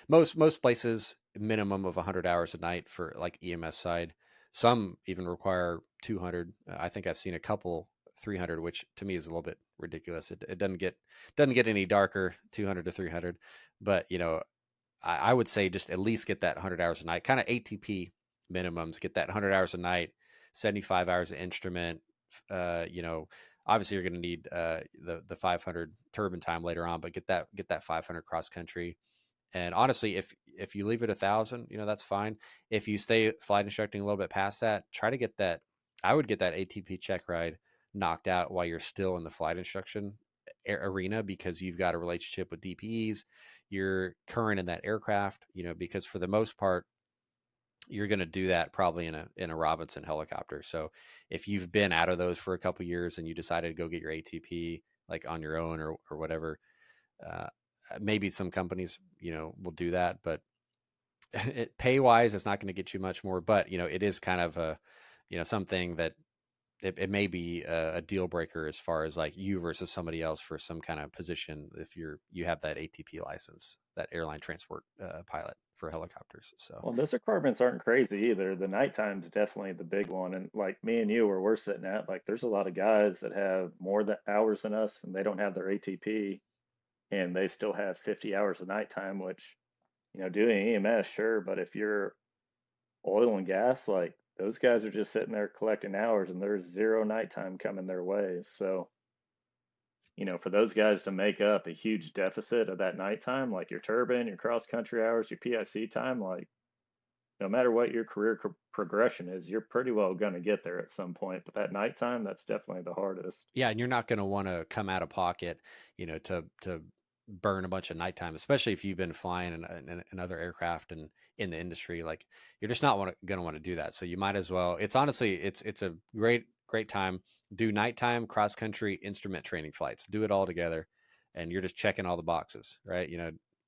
most places minimum of 100 hours a night for like EMS side. Some even require 200. I think I've seen a couple 300, which to me is a little bit ridiculous. It doesn't get any darker 200 to 300, but I would say just at least get that 100 hours a night, kind of ATP minimums. Get that 100 hours a night, 75 hours of instrument. Uh, you know, Obviously you're going to need the 500 turbine time later on, but get that 500 cross country. And honestly, if you leave it 1,000, that's fine. If you stay flight instructing a little bit past that, try to get that. I would get that ATP check ride knocked out while you're still in the flight instruction arena, because you've got a relationship with DPEs. You're current in that aircraft, because for the most part, you're going to do that probably in a Robinson helicopter. So if you've been out of those for a couple years and you decided to go get your ATP like on your own or whatever, uh, maybe some companies will do that, but pay wise it's not going to get you much more. But it is kind of a something that it may be a deal breaker as far as like you versus somebody else for some kind of position if you have that ATP license, that airline transport pilot for helicopters. So Well, those requirements aren't crazy either. The nighttime's definitely the big one. And like me and you, where we're sitting at, like there's a lot of guys that have more hours than us and they don't have their ATP and they still have 50 hours of nighttime, which, doing EMS, sure, but if you're oil and gas, like those guys are just sitting there collecting hours and there's zero nighttime coming their way. So, for those guys to make up a huge deficit of that nighttime, like your turbine, your cross country hours, your PIC time, like no matter what your career progression is, you're pretty well going to get there at some point. But that nighttime, that's definitely the hardest. yeah, and you're not going to want to come out of pocket, to burn a bunch of nighttime, especially if you've been flying in other aircraft and in the industry. Like you're just not going to want to do that. So you might as well. It's honestly, it's a great time. Do nighttime cross country instrument training flights. Do it all together, and you're just checking all the boxes, right?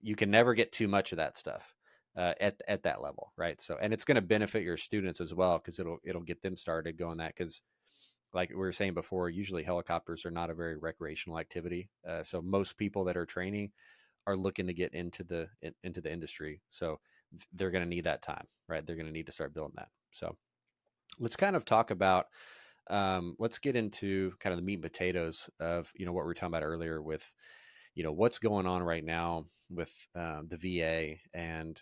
You can never get too much of that stuff. At that level, right? So, and it's going to benefit your students as well because it'll get them started going that, because like we were saying before, usually helicopters are not a very recreational activity. So most people that are training are looking to get into the industry. So they're going to need that time, right? They're going to need to start building that. So let's kind of talk about. Let's get into kind of the meat and potatoes of what we were talking about earlier with what's going on right now with the VA and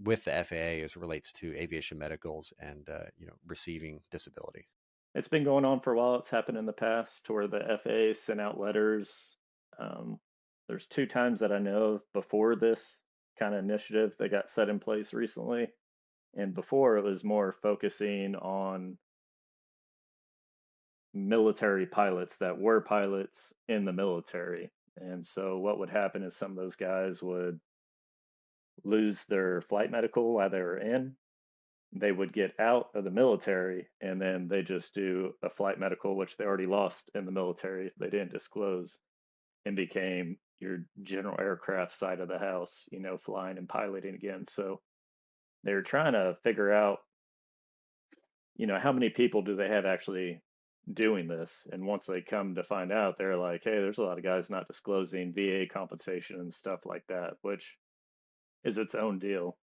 with the FAA as it relates to aviation medicals and receiving disability. It's been going on for a while. It's happened in the past to where the FAA sent out letters. Um, there's two times that I know of before this kind of initiative that got set in place recently. And before it was more focusing on military pilots that were pilots in the military. And so what would happen is some of those guys would lose their flight medical while they were in. They would get out of the military and then they just do a flight medical, which they already lost in the military. They didn't disclose and became your general aircraft side of the house, flying and piloting again. So they're trying to figure out, how many people do they have actually doing this? And once they come to find out, they're like, hey, there's a lot of guys not disclosing VA compensation and stuff like that, which is its own deal.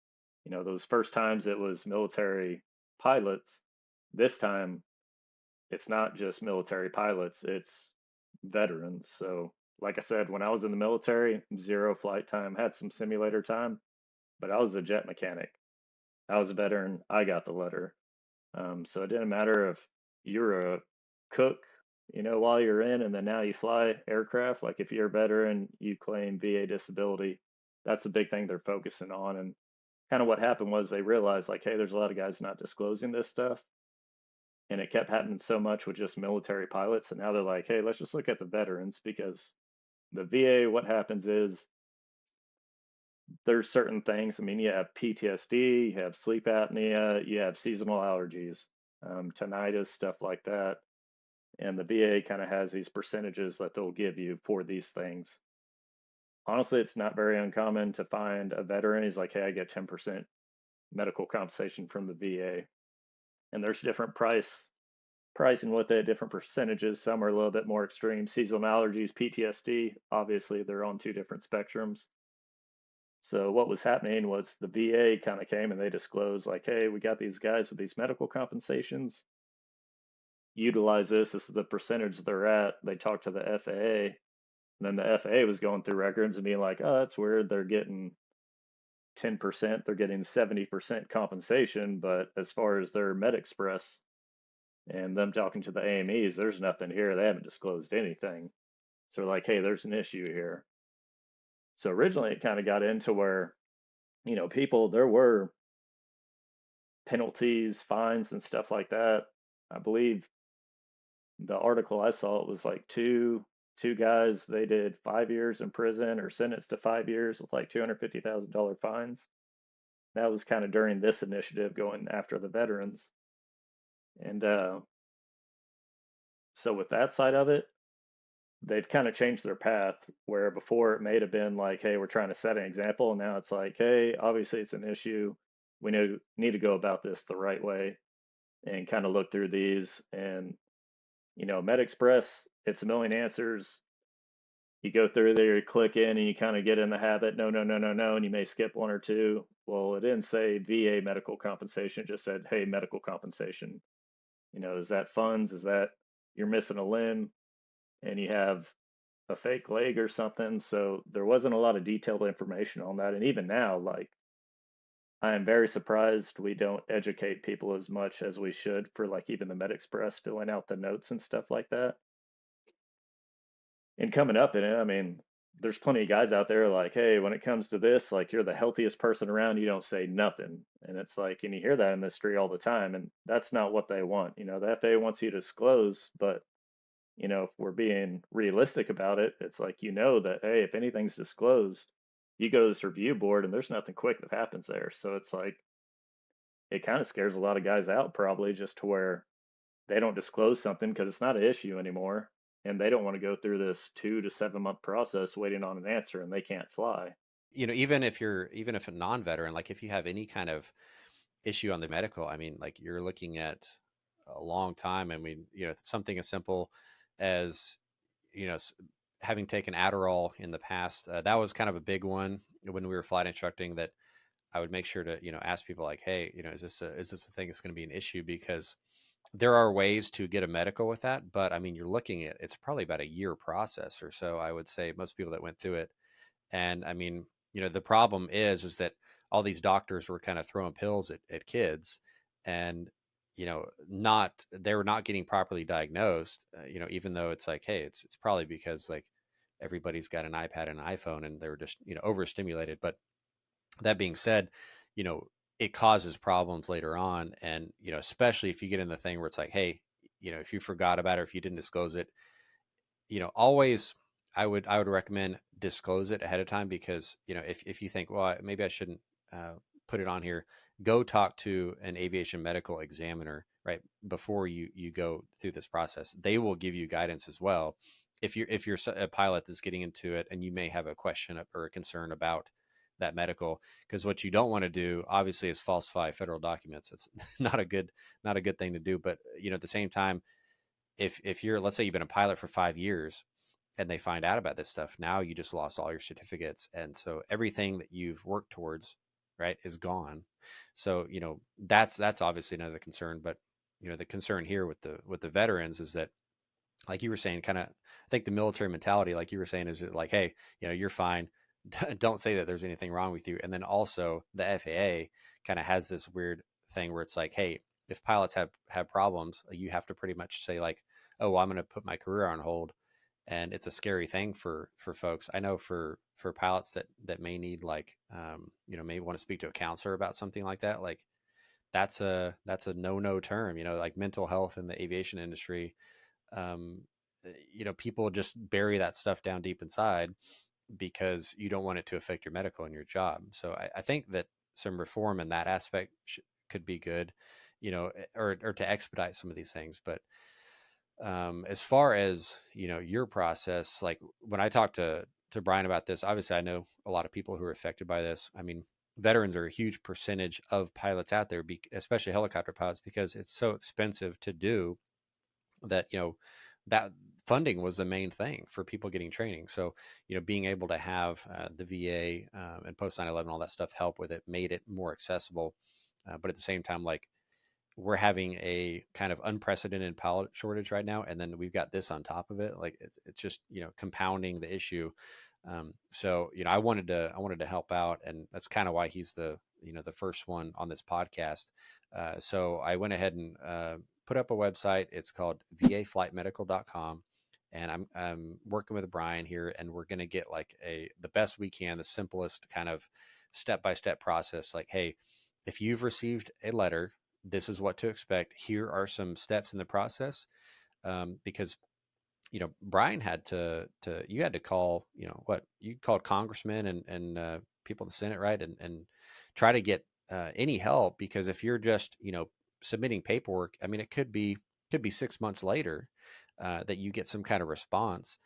Those first times it was military pilots. This time it's not just military pilots, it's veterans. So, like I said, when I was in the military, zero flight time, had some simulator time, but I was a jet mechanic. I was a veteran. I got the letter. So it didn't matter if you're a cook, while you're in, and then now you fly aircraft. Like if you're a veteran, you claim VA disability. That's the big thing they're focusing on. And kind of what happened was they realized, like, hey, there's a lot of guys not disclosing this stuff. And it kept happening so much with just military pilots. And now they're like, hey, let's just look at the veterans because the VA, what happens is there's certain things. I mean, you have PTSD, you have sleep apnea, you have seasonal allergies, tinnitus, stuff like that. And the VA kind of has these percentages that they'll give you for these things. Honestly, it's not very uncommon to find a veteran. He's like, hey, I get 10% medical compensation from the VA. And there's different pricing with it, different percentages. Some are a little bit more extreme. Seasonal allergies, PTSD, obviously they're on two different spectrums. So what was happening was the VA kind of came and they disclosed like, hey, we got these guys with these medical compensations. utilize this. This is the percentage they're at. They talked to the FAA, and then the FAA was going through records and being like, oh, that's weird. They're getting 10%, they're getting 70% compensation, but as far as their Med Express and them talking to the AMEs, there's nothing here. They haven't disclosed anything. So we're like, hey, there's an issue here. So originally it kind of got into where, people, there were penalties, fines, and stuff like that. I believe the article I saw, it was like two guys, they did 5 years in prison or sentenced to 5 years with like $250,000 fines. That was kind of during this initiative going after the veterans. And so with that side of it, they've kind of changed their path where before it may have been like, hey, we're trying to set an example. And now it's like, hey, obviously it's an issue. We need to go about this the right way and kind of look through these. And, MedExpress, it's a million answers. You go through there, you click in, and you kind of get in the habit, no, no, no, no, no, and you may skip one or two. Well, it didn't say VA medical compensation, it just said, hey, medical compensation. Is that funds? Is that you're missing a limb and you have a fake leg or something? So there wasn't a lot of detailed information on that. And even now, like, I am very surprised we don't educate people as much as we should for like even the MedExpress filling out the notes and stuff like that. And coming up in it, I mean, there's plenty of guys out there like, hey, when it comes to this, like you're the healthiest person around, you don't say nothing. And it's like, and you hear that in this street all the time, and that's not what they want. The FAA wants you to disclose, but if we're being realistic about it, it's like that, hey, if anything's disclosed, you go to this review board and there's nothing quick that happens there. So it's like it kind of scares a lot of guys out probably just to where they don't disclose something because it's not an issue anymore. And they don't want to go through this 2 to 7 month process waiting on an answer and they can't fly. Even if a non-veteran, like if you have any kind of issue on the medical, I mean, like you're looking at a long time. I mean, something as simple as, you know, having taken Adderall in the past, that was kind of a big one when we were flight instructing, that I would make sure to, ask people like, hey, is this a thing that's going to be an issue? Because there are ways to get a medical with that, but I mean, you're looking at, it's probably about a year process or so. I would say most people that went through it. And I mean, the problem is that all these doctors were kind of throwing pills at kids, and they were not getting properly diagnosed. Even though it's like, hey, it's probably because like everybody's got an iPad and an iPhone, and they were just overstimulated. But that being said, you know it causes problems later on, and especially if you get in the thing where it's like, hey, if you forgot about it, or if you didn't disclose it, always I would recommend disclose it ahead of time, because if you think, well, maybe I shouldn't put it on here, go talk to an aviation medical examiner right before you go through this process. They will give you guidance as well if you're a pilot that's getting into it and you may have a question or a concern about that medical, because what you don't want to do obviously is falsify federal documents. It's not a good thing to do. But at the same time, if you're, let's say you've been a pilot for 5 years and they find out about this stuff, now you just lost all your certificates, and so everything that you've worked towards, right, is gone. So that's obviously another concern. But the concern here with the veterans is that, like you were saying, kind of, I think the military mentality, like you were saying, is like, hey, you're fine. Don't say that there's anything wrong with you. And then also the FAA kind of has this weird thing where it's like, hey, if pilots have problems, you have to pretty much say like, oh, well, I'm going to put my career on hold. And it's a scary thing for folks. I know for pilots that may need like, may want to speak to a counselor about something like that. Like that's a no term. Like mental health in the aviation industry. Um, people just bury that stuff down deep inside because you don't want it to affect your medical and your job. So I think that some reform in that aspect could be good, or to expedite some of these things. But as far as your process, like when I talked to Brian about this, obviously I know a lot of people who are affected by this. I mean, veterans are a huge percentage of pilots out there, especially helicopter pilots, because it's so expensive to do that. That funding was the main thing for people getting training. So being able to have the VA and post 9/11, all that stuff help with it, made it more accessible. But at the same time, like we're having a kind of unprecedented pilot shortage right now, and then we've got this on top of it. Like it's just compounding the issue. So I wanted to help out, and that's kind of why he's the first one on this podcast. So I went ahead and put up a website. It's called vaflightmedical.com. And I'm working with Brian here, and we're going to get like the best we can, the simplest kind of step by step process. Like, hey, if you've received a letter, this is what to expect. Here are some steps in the process. Because Brian had to you had to call, what you called congressmen and people in the Senate, right, and try to get any help, because if you're just submitting paperwork, I mean, it could be 6 months later that you get some kind of response,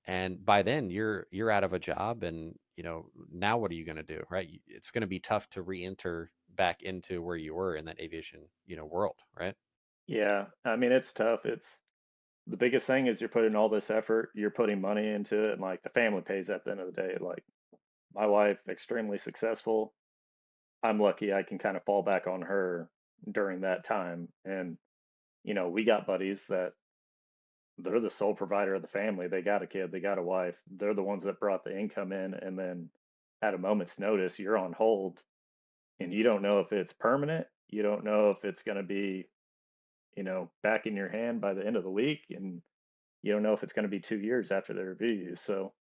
and by then you're out of a job, and now what are you going to do, right? It's going to be tough to re-enter back into where you were in that aviation world, right? Yeah, I mean it's tough. It's the biggest thing is you're putting all this effort, you're putting money into it, and like the family pays at the end of the day. Like my wife, extremely successful. I'm lucky I can kind of fall back on her during that time. And, we got buddies that they're the sole provider of the family. They got a kid, they got a wife. They're the ones that brought the income in. And then at a moment's notice, you're on hold and you don't know if it's permanent. You don't know if it's going to be, back in your hand by the end of the week. And you don't know if it's going to be 2 years after they review you. So,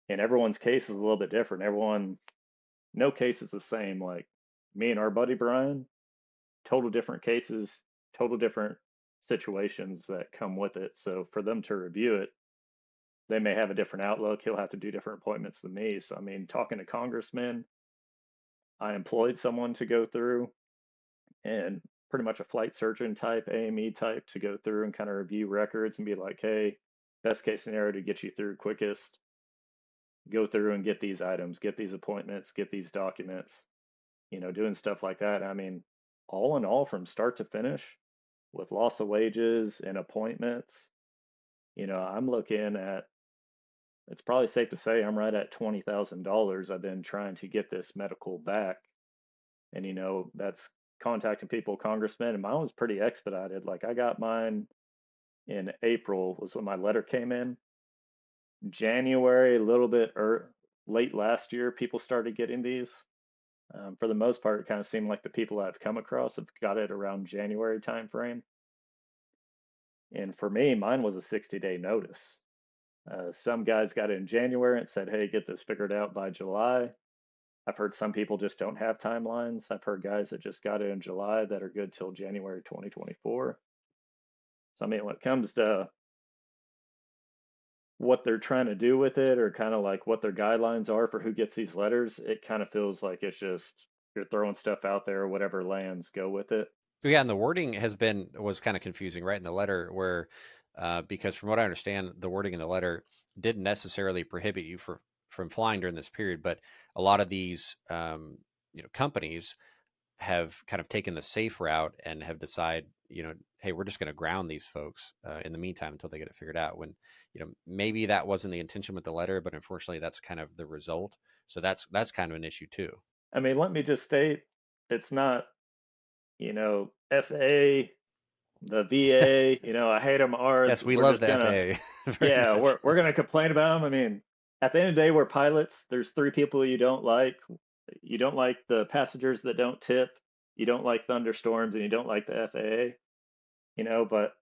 and everyone's case is a little bit different. No case is the same. Like me and our buddy Brian, total different cases, total different situations that come with it. So for them to review it, they may have a different outlook. He'll have to do different appointments than me. So, I mean, talking to congressmen, I employed someone to go through and pretty much a flight surgeon type, AME type to go through and kind of review records and be like, hey, best case scenario to get you through quickest, go through and get these items, get these appointments, get these documents, doing stuff like that. I mean, all in all, from start to finish, with loss of wages and appointments, I'm looking at, it's probably safe to say I'm right at $20,000. I've been trying to get this medical back. And, that's contacting people, congressmen, and mine was pretty expedited. Like I got mine in April was when my letter came in. January, a little bit late last year, people started getting these. For the most part, it kind of seemed like the people I've come across have got it around January timeframe. And for me, mine was a 60-day notice. Some guys got it in January and said, hey, get this figured out by July. I've heard some people just don't have timelines. I've heard guys that just got it in July that are good till January 2024. So, I mean, when it comes to what they're trying to do with it or kind of like what their guidelines are for who gets these letters, it kind of feels like it's just you're throwing stuff out there, whatever lands, go with it. Yeah, and the wording was kind of confusing, right, in the letter, where because from what I understand, the wording in the letter didn't necessarily prohibit you from flying during this period, but a lot of these companies have kind of taken the safe route and have decided, hey, we're just going to ground these folks in the meantime until they get it figured out. When maybe that wasn't the intention with the letter, but unfortunately, that's kind of the result. So that's kind of an issue too. I mean, let me just state it's not, FA, the VA, I hate them, are, Yes, we we're love just the gonna, FAA very yeah, much. we're gonna complain about them. I mean, at the end of the day, we're pilots. There's three people you don't like. You don't like the passengers that don't tip. You don't like thunderstorms, and you don't like the FAA. But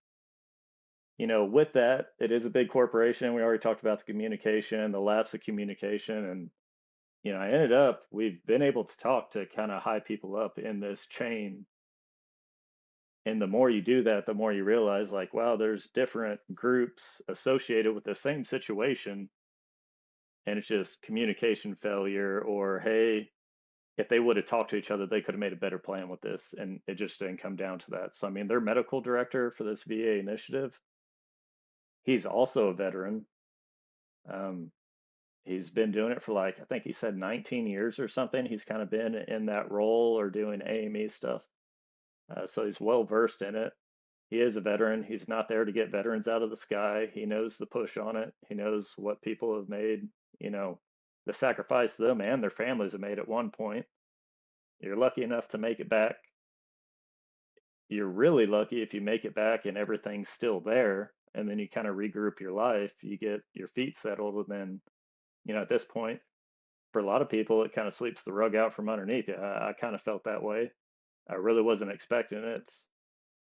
with that, it is a big corporation. We already talked about the communication, the lapse of communication, and I ended up we've been able to talk to kind of high people up in this chain. And the more you do that, the more you realize, like, wow, there's different groups associated with the same situation, and it's just communication failure, or hey, if they would have talked to each other, they could have made a better plan with this, and it just didn't come down to that. So I mean, their medical director for this VA initiative, he's also a veteran. Um, he's been doing it for like I think he said 19 years or something. He's kind of been in that role or doing AME stuff, so he's well versed in it. He is a veteran. He's not there to get veterans out of the sky. He knows the push on it. He knows what people have made, you know, the sacrifice them and their families have made at one point. You're lucky enough to make it back. you're really lucky if you make it back and everything's still there. And then you kind of regroup your life, you get your feet settled, and then, at this point, for a lot of people, it kind of sweeps the rug out from underneath you. I kind of felt that way. I really wasn't expecting it.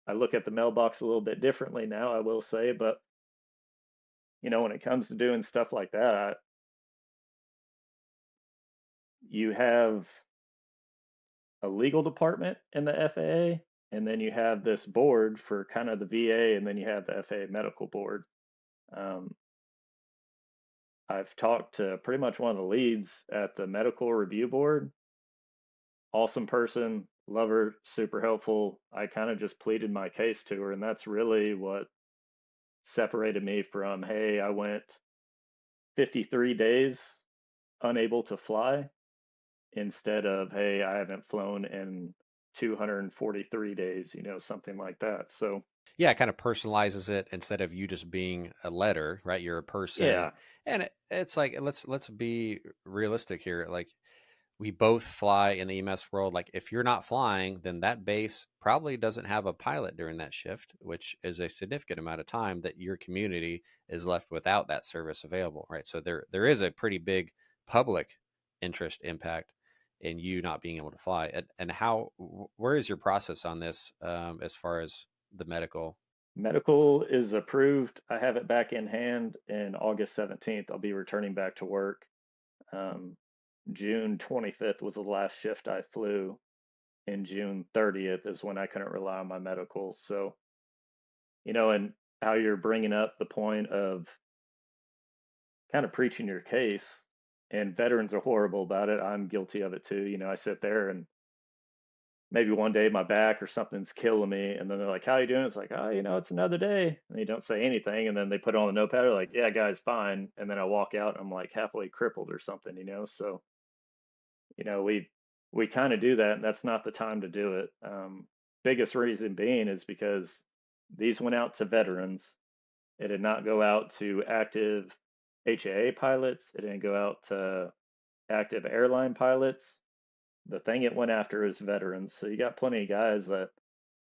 I look at the mailbox a little bit differently now, I will say, but when it comes to doing stuff like that, you have a legal department in the FAA, and then you have this board for kind of the VA, and then you have the FAA medical board. Um, I've talked to pretty much one of the leads at the medical review board. Awesome person, love her, super helpful. I kind of just pleaded my case to her, and that's really what separated me from, hey, I went 53 days unable to fly instead of, hey, I haven't flown in 243 days, something like that. So, Yeah, it kind of personalizes it instead of you just being a letter, right? You're a person, yeah, and it's like let's be realistic here. Like we both fly in the EMS world. Like if you're not flying, then that base probably doesn't have a pilot during that shift, which is a significant amount of time that your community is left without that service available, right? So there is a pretty big public interest impact in you not being able to fly. And where is your process on this as far as the medical? medical is approved. I have it back in hand, in August 17th. I'll be returning back to work. Um, June 25th was the last shift I flew, and June 30th is when I couldn't rely on my medical. So, and how you're bringing up the point of kind of preaching your case, and veterans are horrible about it. I'm guilty of it too. I sit there and maybe one day my back or something's killing me, and then they're like, "How you doing?" It's like, "Oh, it's another day." And you don't say anything, and then they put it on the notepad. They're like, "Yeah, guy's fine." And then I walk out, and I'm like halfway crippled or something. So, we kind of do that, and that's not the time to do it. Biggest reason being is because these went out to veterans. It did not go out to active HAA pilots. It didn't go out to active airline pilots. The thing it went after is veterans. So you got plenty of guys that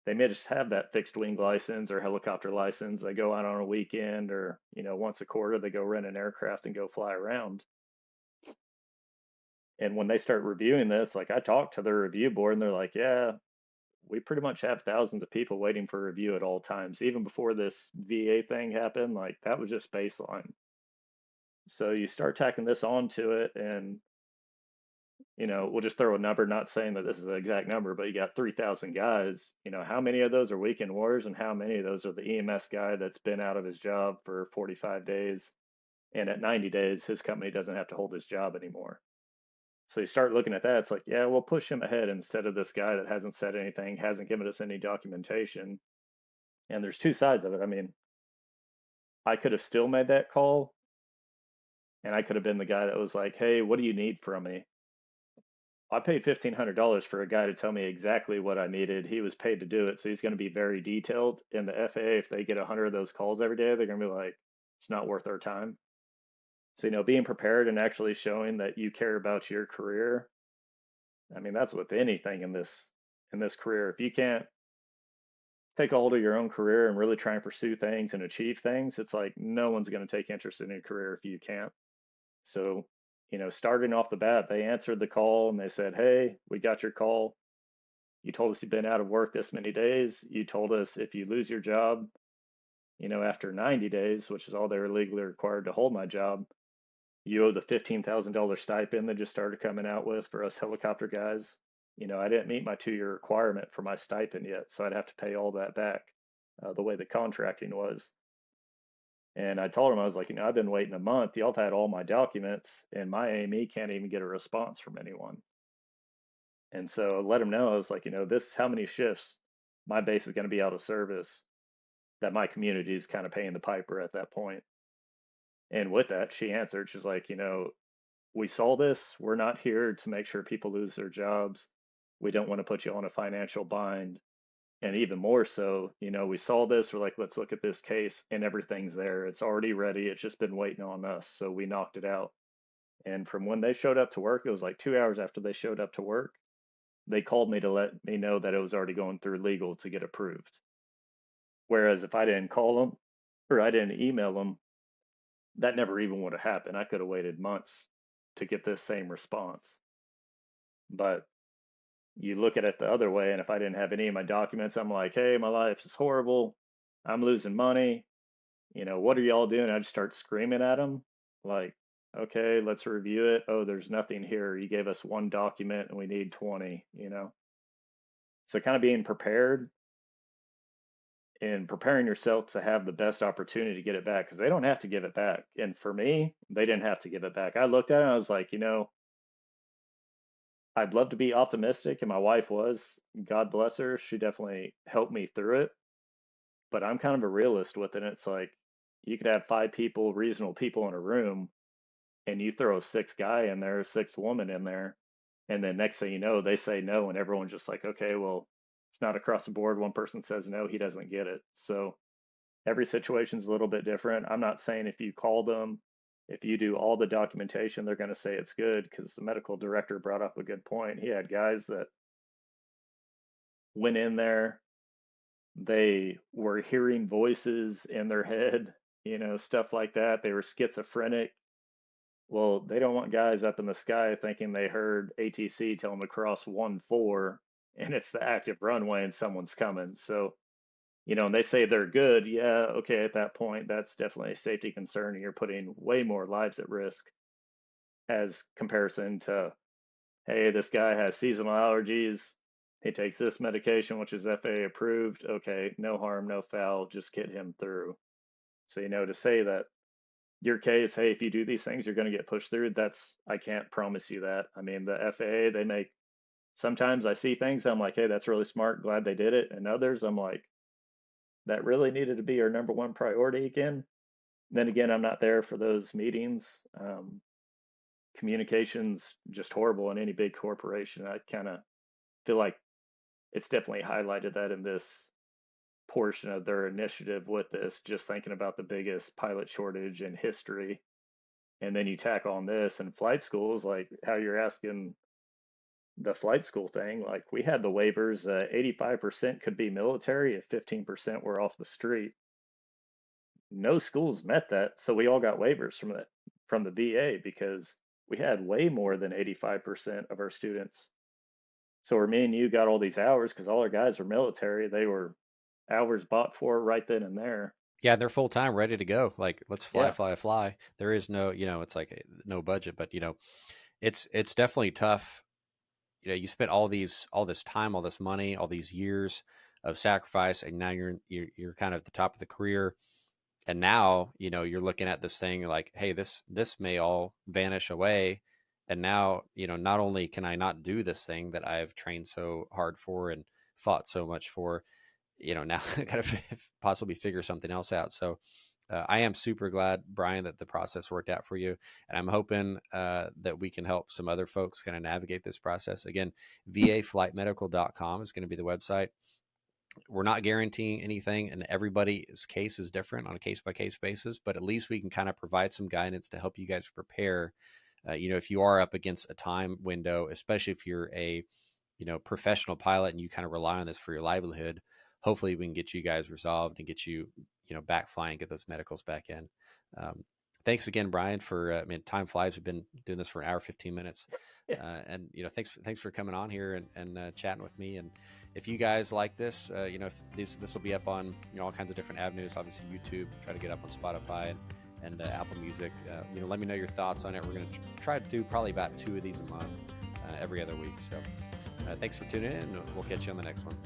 they may just have that fixed wing license or helicopter license. They go out on a weekend, or, once a quarter, they go rent an aircraft and go fly around. And when they start reviewing this, like I talked to their review board, and they're like, yeah, we pretty much have thousands of people waiting for review at all times. Even before this VA thing happened, like that was just baseline. So you start tacking this onto it, and we'll just throw a number, not saying that this is the exact number, but you got 3,000 guys. How many of those are weekend warriors, and how many of those are the EMS guy that's been out of his job for 45 days, and at 90 days his company doesn't have to hold his job anymore. So you start looking at that, it's like, yeah, we'll push him ahead instead of this guy that hasn't said anything, hasn't given us any documentation. And there's two sides of it. I mean, I could have still made that call, and I could have been the guy that was like, hey, what do you need from me? I paid $1,500 for a guy to tell me exactly what I needed. He was paid to do it, so he's going to be very detailed. In the FAA, if they get 100 of those calls every day, they're going to be like, it's not worth our time. So, being prepared and actually showing that you care about your career. I mean, that's with anything in this career. If you can't take a hold of your own career and really try and pursue things and achieve things, it's like no one's going to take interest in your career if you can't. So, starting off the bat, they answered the call and they said, hey, we got your call. You told us you've been out of work this many days. You told us if you lose your job, after 90 days, which is all they were legally required to hold my job, you owe the $15,000 stipend they just started coming out with for us helicopter guys. I didn't meet my 2-year requirement for my stipend yet, so I'd have to pay all that back, the way the contracting was. And I told him, I was like, I've been waiting a month. Y'all have had all my documents, and my AME can't even get a response from anyone. And so I let him know, I was like, this is how many shifts my base is going to be out of service, that my community is kind of paying the piper at that point. And with that, she answered, she's like, we saw this. We're not here to make sure people lose their jobs. We don't want to put you on a financial bind. And even more so, we saw this. We're like, let's look at this case, and everything's there. It's already ready. It's just been waiting on us. So we knocked it out. And from when they showed up to work, it was like 2 hours after they showed up to work, they called me to let me know that it was already going through legal to get approved. Whereas if I didn't call them or I didn't email them, that never even would have happened. I could have waited months to get this same response. But you look at it the other way, and if I didn't have any of my documents, I'm like, hey, my life is horrible. I'm losing money. What are y'all doing? I just start screaming at them, like, okay, let's review it. Oh, there's nothing here. You gave us one document and we need 20. So kind of being prepared and preparing yourself to have the best opportunity to get it back because they don't have to give it back. And for me, they didn't have to give it back. I looked at it and I was like, I'd love to be optimistic, and my wife was. God bless her. She definitely helped me through it. But I'm kind of a realist with it. It's like you could have 5 people, reasonable people in a room, and you throw a sixth guy in there, a sixth woman in there, and then next thing you know, they say no, and everyone's just like, okay, well, it's not across the board. One person says no, he doesn't get it. So every situation's a little bit different. I'm not saying if you call them, if you do all the documentation, they're going to say it's good, because the medical director brought up a good point. He had guys that went in there, they were hearing voices in their head, stuff like that. They were schizophrenic. Well, they don't want guys up in the sky thinking they heard ATC tell them to cross 1-4 and it's the active runway and someone's coming. So, and they say they're good. Yeah, okay, at that point, that's definitely a safety concern, and you're putting way more lives at risk as comparison to, hey, this guy has seasonal allergies. He takes this medication, which is FAA approved. Okay, no harm, no foul, just get him through. So, to say that your case, hey, if you do these things, you're going to get pushed through, I can't promise you that. I mean, the FAA, sometimes I see things, I'm like, hey, that's really smart, glad they did it. And others, I'm like, that really needed to be our number one priority again. Then again, I'm not there for those meetings. Communication's just horrible in any big corporation. I kind of feel like it's definitely highlighted that in this portion of their initiative with this, just thinking about the biggest pilot shortage in history. And then you tack on this and flight schools, like how you're asking the flight school thing. Like we had the waivers, 85% could be military if 15% were off the street. No schools met that, so we all got waivers from the VA because we had way more than 85% of our students. So where me and you got all these hours because all our guys were military, they were hours bought for right then and there. Yeah, they're full time, ready to go. Like, let's fly, Yeah, fly, fly. There is no, it's like no budget, but it's definitely tough. You spent all this time, all this money, all these years of sacrifice, and now you're kind of at the top of the career, and now you're looking at this thing like, hey, this may all vanish away, and now not only can I not do this thing that I've trained so hard for and fought so much for, now I gotta possibly figure something else out. So I am super glad, Brian, that the process worked out for you. And I'm hoping that we can help some other folks kind of navigate this process. Again, vaflightmedical.com is going to be the website. We're not guaranteeing anything, and everybody's case is different on a case-by-case basis, but at least we can kind of provide some guidance to help you guys prepare. If you are up against a time window, especially if you're a professional pilot and you kind of rely on this for your livelihood, hopefully we can get you guys resolved and get you back flying, get those medicals back in. Thanks again, Brian, for time flies. We've been doing this for an hour 15 minutes, and thanks for coming on here and chatting with me. And if you guys like this, if this will be up on all kinds of different avenues, obviously YouTube, try to get up on Spotify and Apple Music. Let me know your thoughts on it. We're going to try to do probably about 2 of these a month, every other week. So thanks for tuning in, and we'll catch you on the next one.